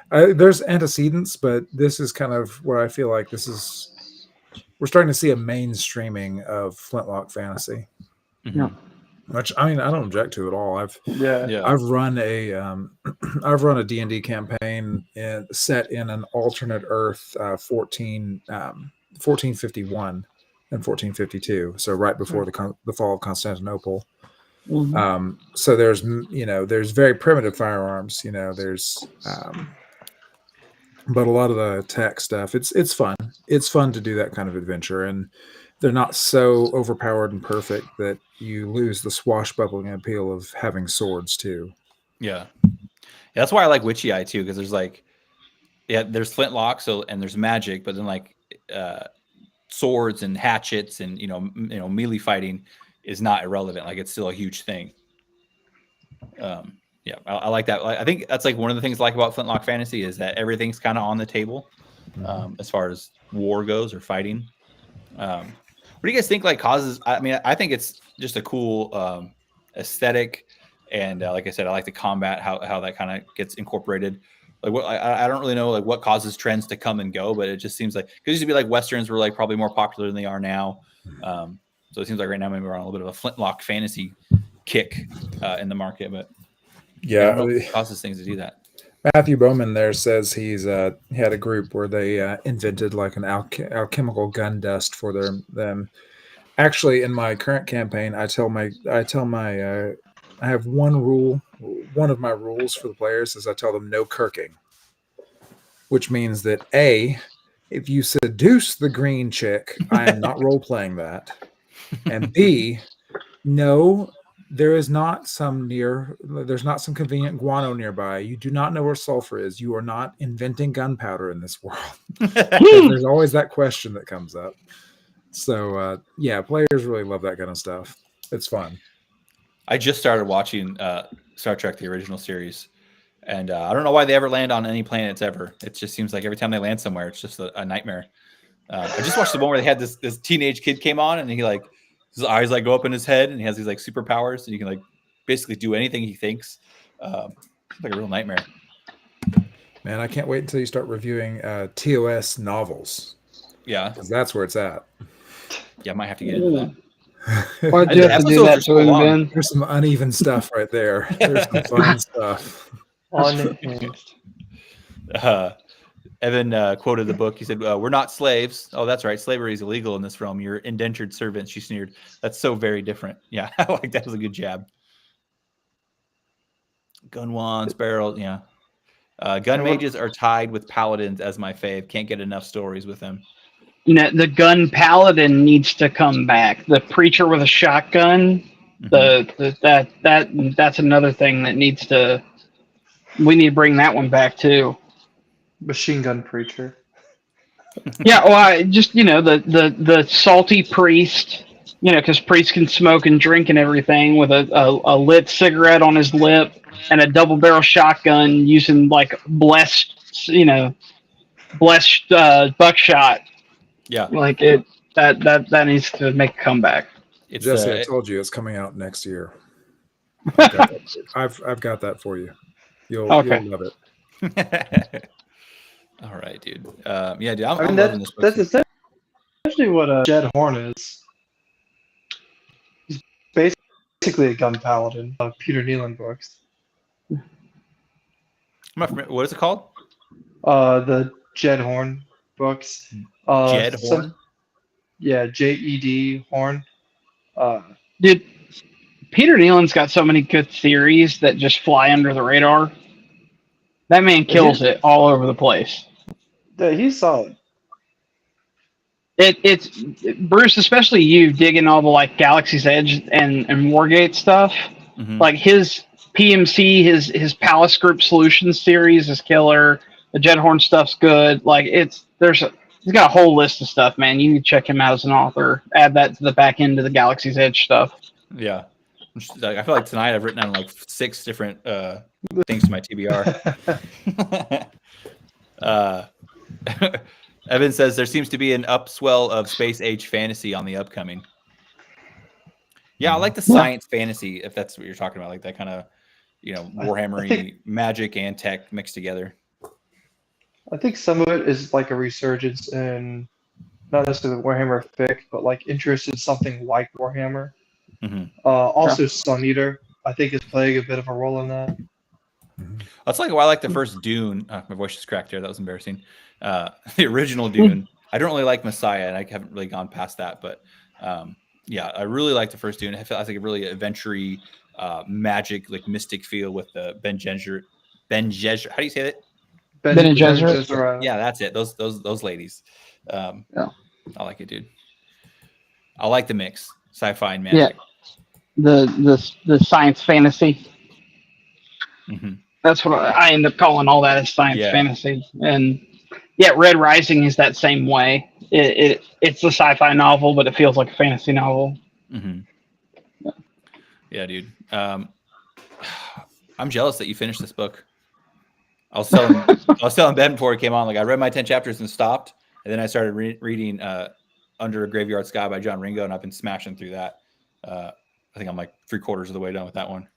There's antecedents, but this is kind of where I feel like we're starting to see a mainstreaming of flintlock fantasy. Yeah. Which I mean, I don't object to at all. I've run a D&D campaign set in an alternate Earth 1451 and 1452, so right before the fall of Constantinople. Mm-hmm. So there's very primitive firearms. But a lot of the tech stuff, it's fun. It's fun to do that kind of adventure, and they're not so overpowered and perfect that you lose the swashbuckling appeal of having swords too. Yeah, that's why I like Witchy Eye too, because there's flintlock, and there's magic, but then swords and hatchets and melee fighting is not irrelevant. Like, it's still a huge thing. Yeah, I like that. I think that's like one of the things I like about Flintlock Fantasy is that everything's kind of on the table as far as war goes or fighting. What do you guys think causes? I mean, I think it's just a cool aesthetic, and like I said, I like the combat, how that kind of gets incorporated. Like what I don't really know like what causes trends to come and go, but it just seems like because it used to be like westerns were like probably more popular than they are now. So it seems like right now maybe we're on a little bit of a flintlock fantasy kick in the market, but I don't know what causes things to do that. Matthew Bowman there says he had a group where they invented like an alchemical gun dust for them. Actually, in my current campaign, I have one rule. One of my rules for the players is I tell them no kirking, which means that A, if you seduce the green chick, I am not role playing that, and B, no. There's not some convenient guano nearby. You do not know where sulfur is. You are not inventing gunpowder in this world. There's always that question that comes up. So players really love that kind of stuff. It's fun. I just started watching Star Trek: The Original Series, and I don't know why they ever land on any planets ever. It just seems like every time they land somewhere, it's just a nightmare. I just watched the one where they had this teenage kid came on, and he like. His eyes like go up in his head, and he has these like superpowers, and you can like basically do anything he thinks. It's like a real nightmare. Man, I can't wait until you start reviewing TOS novels. Yeah, because that's where it's at. Yeah, I might have to get into that. Why'd you have to do that to him, Ben? There's some uneven stuff right there. There's some fun stuff. Unhinged. Evan quoted the book. He said, "We're not slaves." Oh, that's right. Slavery is illegal in this realm. You're indentured servants. She sneered. That's so very different. Yeah, I like that. Was a good jab. Gun wands, barrel. Yeah. Gun mages are tied with paladins as my fave. Can't get enough stories with them. You know, the gun paladin needs to come back. The preacher with a shotgun. That's another thing that needs to. We need to bring that one back too. Machine gun preacher. Yeah, well, the salty priest, because priests can smoke and drink and everything with a lit cigarette on his lip and a double barrel shotgun using like blessed buckshot. Yeah, like it that needs to make a comeback. Jesse, I told you it's coming out next year. I've got that for you. You'll love it. All right, dude. Yeah, dude. I'm loving this book. That's essentially what Jed Horn is. He's basically a gun paladin of Peter Nealon books. What is it called? The Jed Horn books. Jed Horn? Yeah, Jed Horn. Dude, Peter Nealon's got so many good theories that just fly under the radar. That man kills it all over the place. Yeah, he's solid. It's Bruce, especially you digging all the like Galaxy's Edge and Wargate stuff. Mm-hmm. Like his PMC, his Palace Group Solutions series is killer. The Jed Horn stuff's good. Like he's got a whole list of stuff, man. You can check him out as an author. Add that to the back end of the Galaxy's Edge stuff. Yeah. I feel like tonight I've written down like 6 different things to my TBR. Evan says there seems to be an upswell of space age fantasy on the upcoming. Yeah, I like the science fantasy, if that's what you're talking about, like that kind of, Warhammer-y magic and tech mixed together. I think some of it is like a resurgence in not necessarily Warhammer fic, but like interest in something like Warhammer. Mm-hmm. Also, Sun Eater, I think, is playing a bit of a role in that. That's like why I like the first Dune. My voice just cracked there. That was embarrassing. The original Dune. I don't really like Messiah, and I haven't really gone past that. But yeah, I really like the first Dune. I feel like a really adventure-y, magic, like mystic feel with the Ben Gesserit. How do you say that? Ben and Gesserit. Yeah, that's it. Those ladies. I like it, dude. I like the mix, sci-fi and magic. Yeah, the science fantasy. Mm-hmm. That's what I end up calling all that is science fantasy. And yeah, Red Rising is that same way. It's a sci-fi novel, but it feels like a fantasy novel. Mm-hmm. Yeah, dude. I'm jealous that you finished this book. I was telling Ben before he came on, like I read my 10 chapters and stopped, and then I started reading Under a Graveyard Sky by John Ringo, and I've been smashing through that. I I think I'm like 3/4 of the way done with that one.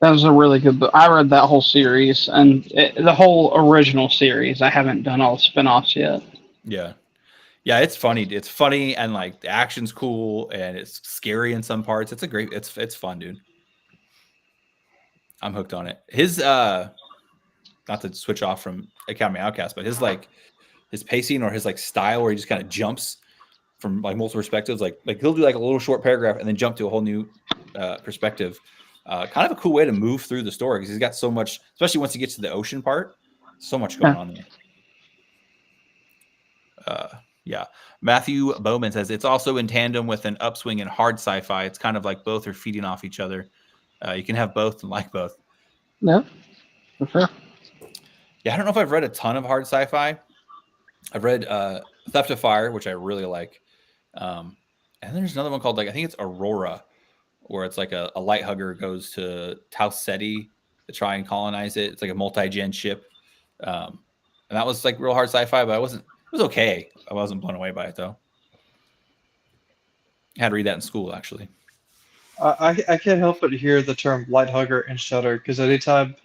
That was a really good book. I read that whole series and the whole original series. I haven't done all the spinoffs yet. Yeah. Yeah, it's funny. It's funny and like the action's cool and it's scary in some parts. It's fun, dude. I'm hooked on it. His not to switch off from Academy Outcast, but his pacing or his like style where he just kind of jumps from like multiple perspectives. Like he'll do like a little short paragraph and then jump to a whole new perspective. Kind of a cool way to move through the story because he's got so much, especially once he gets to the ocean part, so much going on there. Yeah. Matthew Bowman says it's also in tandem with an upswing in hard sci-fi. It's kind of like both are feeding off each other. You can have both and like both. Yeah, for sure. Yeah, I don't know if I've read a ton of hard sci-fi. I've read Theft of Fire, which I really like. And there's another one called I think it's Aurora, where it's like a light hugger goes to Tau Ceti to try and colonize it. It's like a multi-gen ship. And that was like real hard sci-fi, but it was okay. I wasn't blown away by it though. I had to read that in school actually. I can't help but hear the term light hugger and shudder because anytime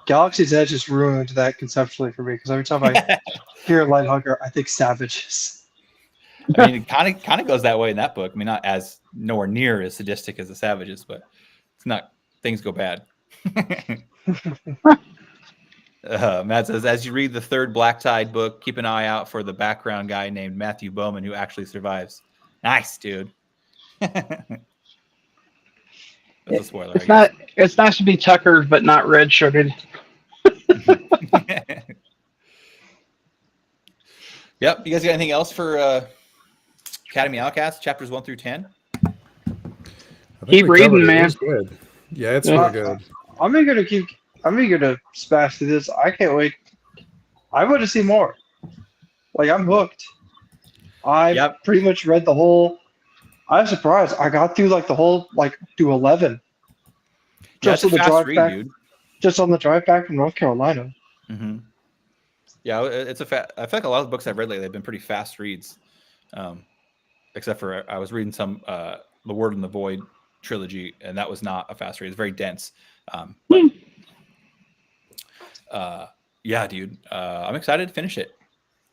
Galaxy's Edge has ruined that conceptually for me because every time I hear light hugger, I think savages. I mean, it kind of goes that way in that book. I mean, not as nowhere near as sadistic as the Savages, but it's not. Things go bad. Matt says, as you read the third Black Tide book, keep an eye out for the background guy named Matthew Bowman who actually survives. Nice, dude. That's a spoiler. It's nice to be Tucker, but not red-shirted. Yep. You guys got anything else for Academy Outcasts, chapters 1 through 10? Keep reading, man. It's good. Yeah, it's really good. I'm eager to smash through this. I can't wait. I want to see more. Like, I'm hooked. I pretty much read the whole. I was surprised. I got through like the whole to 11. Just on the drive back, dude. Just on the drive back from North Carolina. Mm-hmm. Yeah, I feel like a lot of the books I've read lately have been pretty fast reads. Except for I was reading some The Word and the Void trilogy, and that was not a fast read. It's very dense. Yeah, dude. I'm excited to finish it.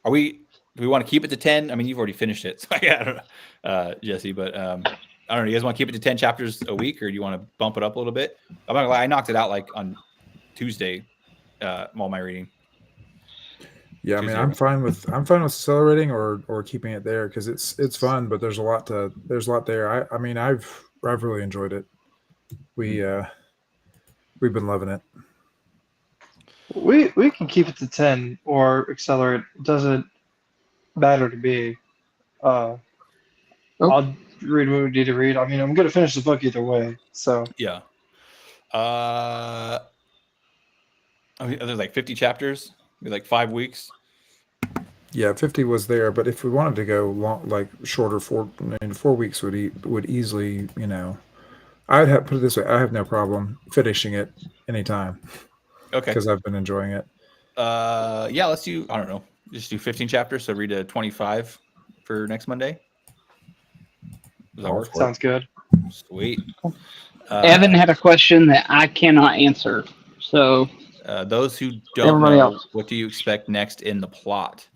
Do we want to keep it to 10? I mean, you've already finished it, so yeah, I don't know, Jesse, but I don't know. You guys want to keep it to 10 chapters a week, or do you want to bump it up a little bit? I'm not gonna lie, I knocked it out like on Tuesday, all my reading. Yeah, I mean, I'm fine with accelerating or keeping it there because it's fun, but there's a lot there. I mean, I've really enjoyed it. We've been loving it. We can keep it to 10 or accelerate. It doesn't matter to me. I'll read what we need to read. I mean, I'm gonna finish the book either way. So yeah. I mean, there's like 50 chapters. Like 5 weeks. Yeah, 50 was there, but if we wanted to go long, like shorter, 4 weeks would easily, I'd have put it this way: I have no problem finishing it anytime. Okay. Because I've been enjoying it. Yeah, let's do. I don't know. Just do 15 chapters. So read a 25 for next Monday. Does that work? Sounds good. Sweet. Evan had a question that I cannot answer. So. Those who don't know, what do you expect next in the plot?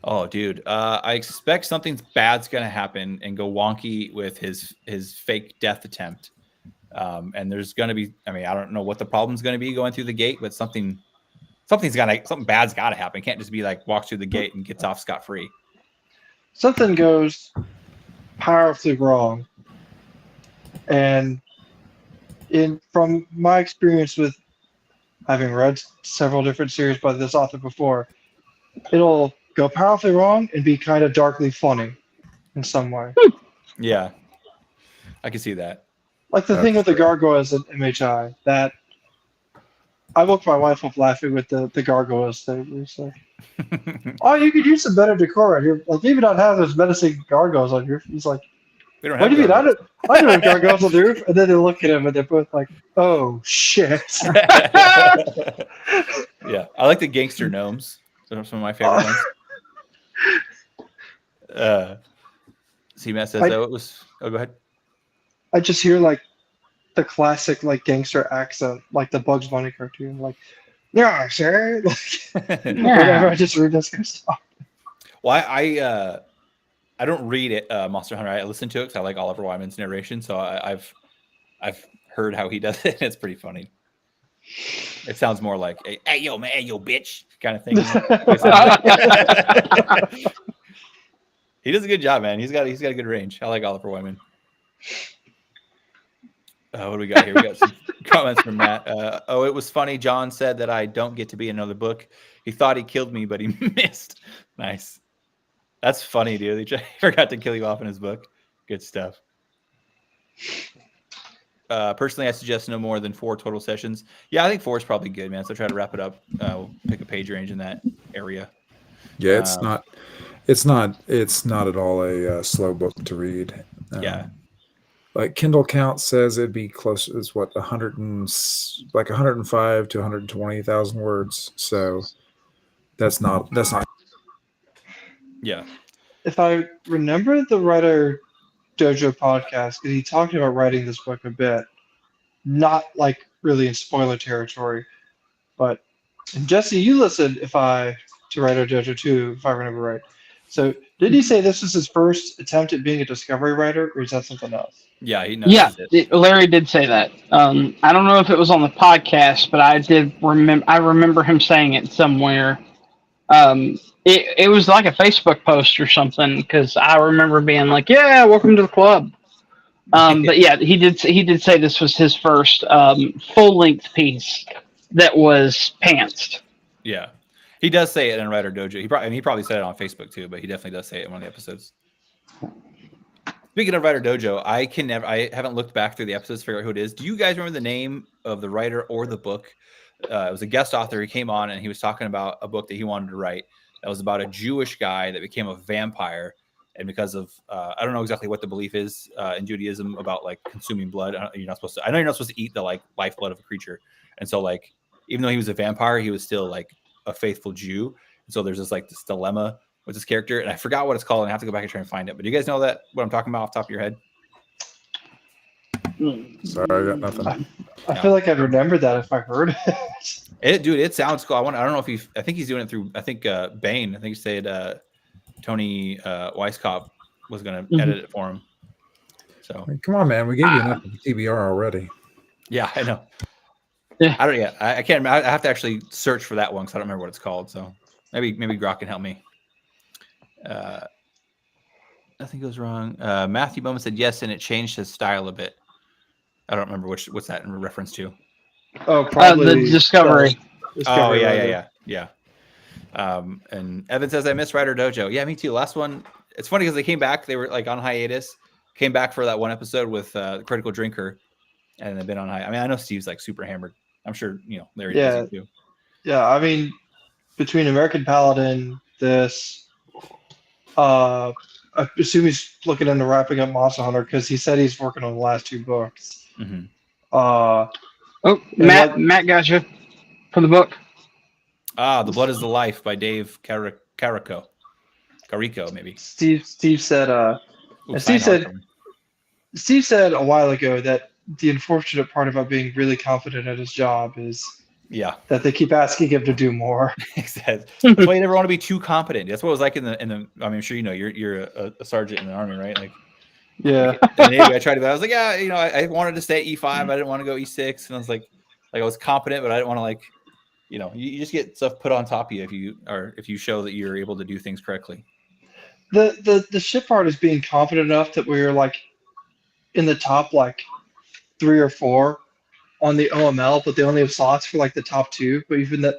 Oh, dude, I expect something bad's gonna happen and go wonky with his fake death attempt. And there's gonna be, I mean, I don't know what the problem's gonna be going through the gate, but something bad's gotta happen. It can't just be like walks through the gate and gets off scot-free. Something goes powerfully wrong, and from my experience with having read several different series by this author before, it'll go powerfully wrong and be kind of darkly funny in some way. Yeah, I can see that. Like the thing with the gargoyles in MHI, that I woke my wife up laughing with the gargoyles thing. It's like, oh, you could use some better decor out here. Like, maybe not have those menacing gargoyles on your. He's like, we don't what have do you mean? I don't have gargoyles on the roof. And then they look at him and they're both like, oh shit. Yeah, I like the gangster gnomes. Those are some of my favorite ones. C-Matt says, it was. Oh, go ahead. I just hear like the classic like gangster accent, like the Bugs Bunny cartoon, like yeah, sure. Like, whenever I just read this kind of stuff. Well, I don't read it, Monster Hunter. I listen to it because I like Oliver Wyman's narration. So I've heard how he does it. It's pretty funny. It sounds more like "Hey yo man, hey, yo bitch" kind of thing. He does a good job, man. He's got a good range. I like Oliver Wyman. What do we got here? We got some comments from Matt. It was funny. John said that I don't get to be in another book. He thought he killed me, but he missed. Nice. That's funny, dude. He forgot to kill you off in his book. Good stuff. Personally, I suggest no more than 4 total sessions. Yeah, I think 4 is probably good, man. So try to wrap it up. We'll pick a page range in that area. Yeah, it's not at all a slow book to read. Yeah. Like Kindle count says it'd be close as what 105 to 120,000 words. So that's not. Yeah. If I remember the Writer Dojo podcast, because he talked about writing this book a bit, not like really in spoiler territory, but and Jesse, you listened to Writer Dojo too, if I remember right. So did he say this was his first attempt at being a discovery writer, or is that something else? Yeah, he knows Larry did say that. I don't know if it was on the podcast, but I did remember. I remember him saying it somewhere. It was like a Facebook post or something, because I remember being like, "Yeah, welcome to the club." But yeah, he did say this was his first full length piece that was pantsed. Yeah, he does say it in Writer Dojo. He probably said it on Facebook too, but he definitely does say it in one of the episodes. Speaking of Writer Dojo, I haven't looked back through the episodes to figure out who it is. Do you guys remember the name of the writer or the book? It was a guest author. He came on and he was talking about a book that he wanted to write that was about a Jewish guy that became a vampire. And because of, I don't know exactly what the belief is in Judaism about like consuming blood. I know you're not supposed to eat the like lifeblood of a creature. And so like, even though he was a vampire, he was still like a faithful Jew. And so there's this dilemma with this character, and I forgot what it's called, and I have to go back and try and find it. But do you guys know what I'm talking about off the top of your head? Sorry, I got nothing. I feel like I'd remember that if I heard it. It sounds cool. I don't know if I think he's doing it through, Bane. I think he said Tony Weisskopf was going to edit it for him. So come on, man. We gave you enough of the TBR already. Yeah, I know. Yeah. I don't. Yeah, I can't remember. I have to actually search for that one because I don't remember what it's called. So maybe Grok can help me. Nothing goes wrong. Matthew Bowman said yes, and it changed his style a bit. I don't remember what's that in reference to. Oh, probably the Discovery. Oh yeah. And Evan says I miss Writer Dojo. Yeah, me too. Last one. It's funny because they came back. They were like on hiatus. Came back for that one episode with Critical Drinker, and they've been on I mean, I know Steve's like super hammered. I'm sure Larry does too. Yeah, I mean, between American Paladin, this. I assume he's looking into wrapping up Monster Hunter because he said he's working on the last 2 books. Mm-hmm. Matt got you for the book. The Blood is the Life by Dave Carico, maybe. Steve said. Steve said a while ago that the unfortunate part about being really confident at his job is. Yeah, that they keep asking him to do more. That's why you never want to be too competent. That's what it was like in the. I mean, I'm sure you're a sergeant in the army, right? Like, yeah. In the Navy, I tried to. I was like, yeah, I wanted to stay at E5. I didn't want to go E6, and I was like I was competent, but I didn't want to you just get stuff put on top of you if you show that you're able to do things correctly. The shit part is being confident enough that we're like in the top 3 or 4. On the OML, but they only have slots for the top 2. But even the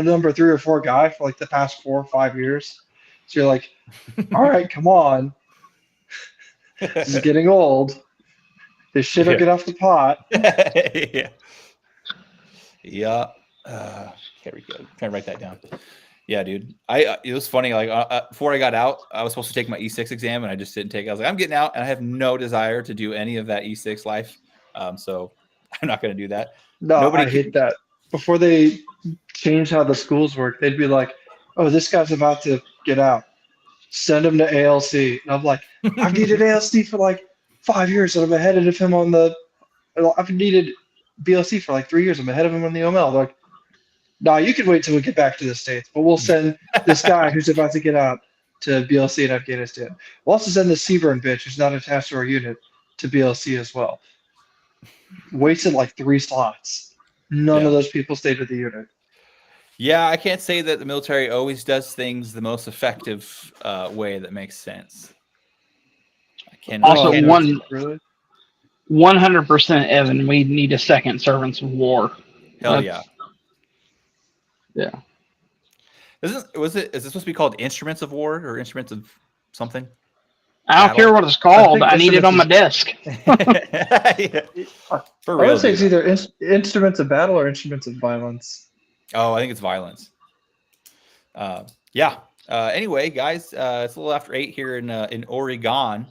number 3 or 4 guy for the past 4 or 5 years. So you're like, all right, come on. This is getting old. This shit will get off the pot. Yeah. Here we go. I'm trying to write that down. Yeah, dude. It was funny. Before I got out, I was supposed to take my E6 exam, and I just didn't take it. I was like, I'm getting out, and I have no desire to do any of that E6 life. So I'm not going to do that. No, I hate that. Before they change how the schools work, they'd be like, oh, this guy's about to get out. Send him to ALC. And I'm like, I've needed ALC for 5 years, and I'm ahead of him on the I've needed BLC for like 3 years. I'm ahead of him on the OML. They're like, nah, you can wait till we get back to the States, but we'll send this guy who's about to get out to BLC in Afghanistan. We'll also send this Seaburn bitch who's not attached to our unit to BLC as well. Wasted like 3 slots. None of those people stayed with the unit. Yeah, I can't say that the military always does things the most effective way that makes sense. Also, really? 100% Evan, we need a second Servants of War. Hell yeah. Yeah. Is this supposed to be called Instruments of War or Instruments of something? I don't care what it's called. I need it on my desk. Yeah. For real. I would say it's either Instruments of Battle or Instruments of Violence. Oh, I think it's Violence. Yeah. Anyway, guys, it's a little after 8 here in Oregon. I don't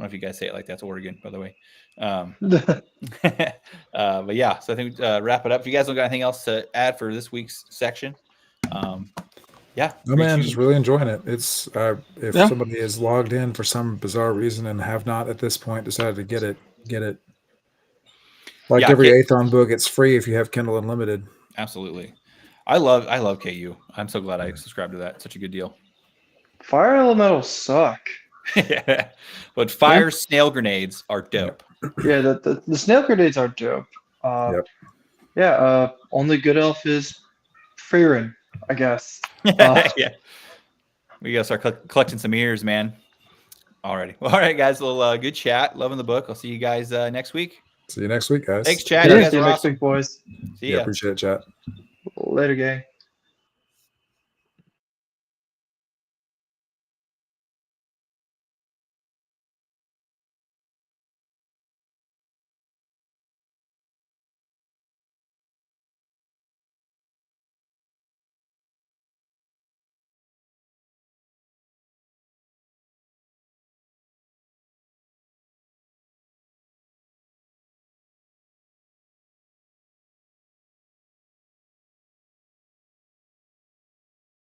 know if you guys say it like that's Oregon, by the way. But yeah, so I think wrap it up. If you guys don't got anything else to add for this week's section, yeah. No, man, just really enjoying it. It's if somebody is logged in for some bizarre reason and have not at this point decided to get it. Like every Aethon book, it's free if you have Kindle Unlimited. Absolutely. I love KU. I'm so glad I subscribed to that. It's such a good deal. Fire elementals suck. Yeah. But fire snail grenades are dope. Yeah, the snail grenades are dope. Yeah, only good elf is Freerin, I guess. Yeah. We gotta start collecting some ears, man. Alrighty. Well, all right, guys. Well, good chat. Loving the book. I'll see you guys next week. See you next week, guys. Thanks, Chad. Yeah, you guys see you are next awesome. week, boys. See ya. Appreciate it, chat. Later, gang.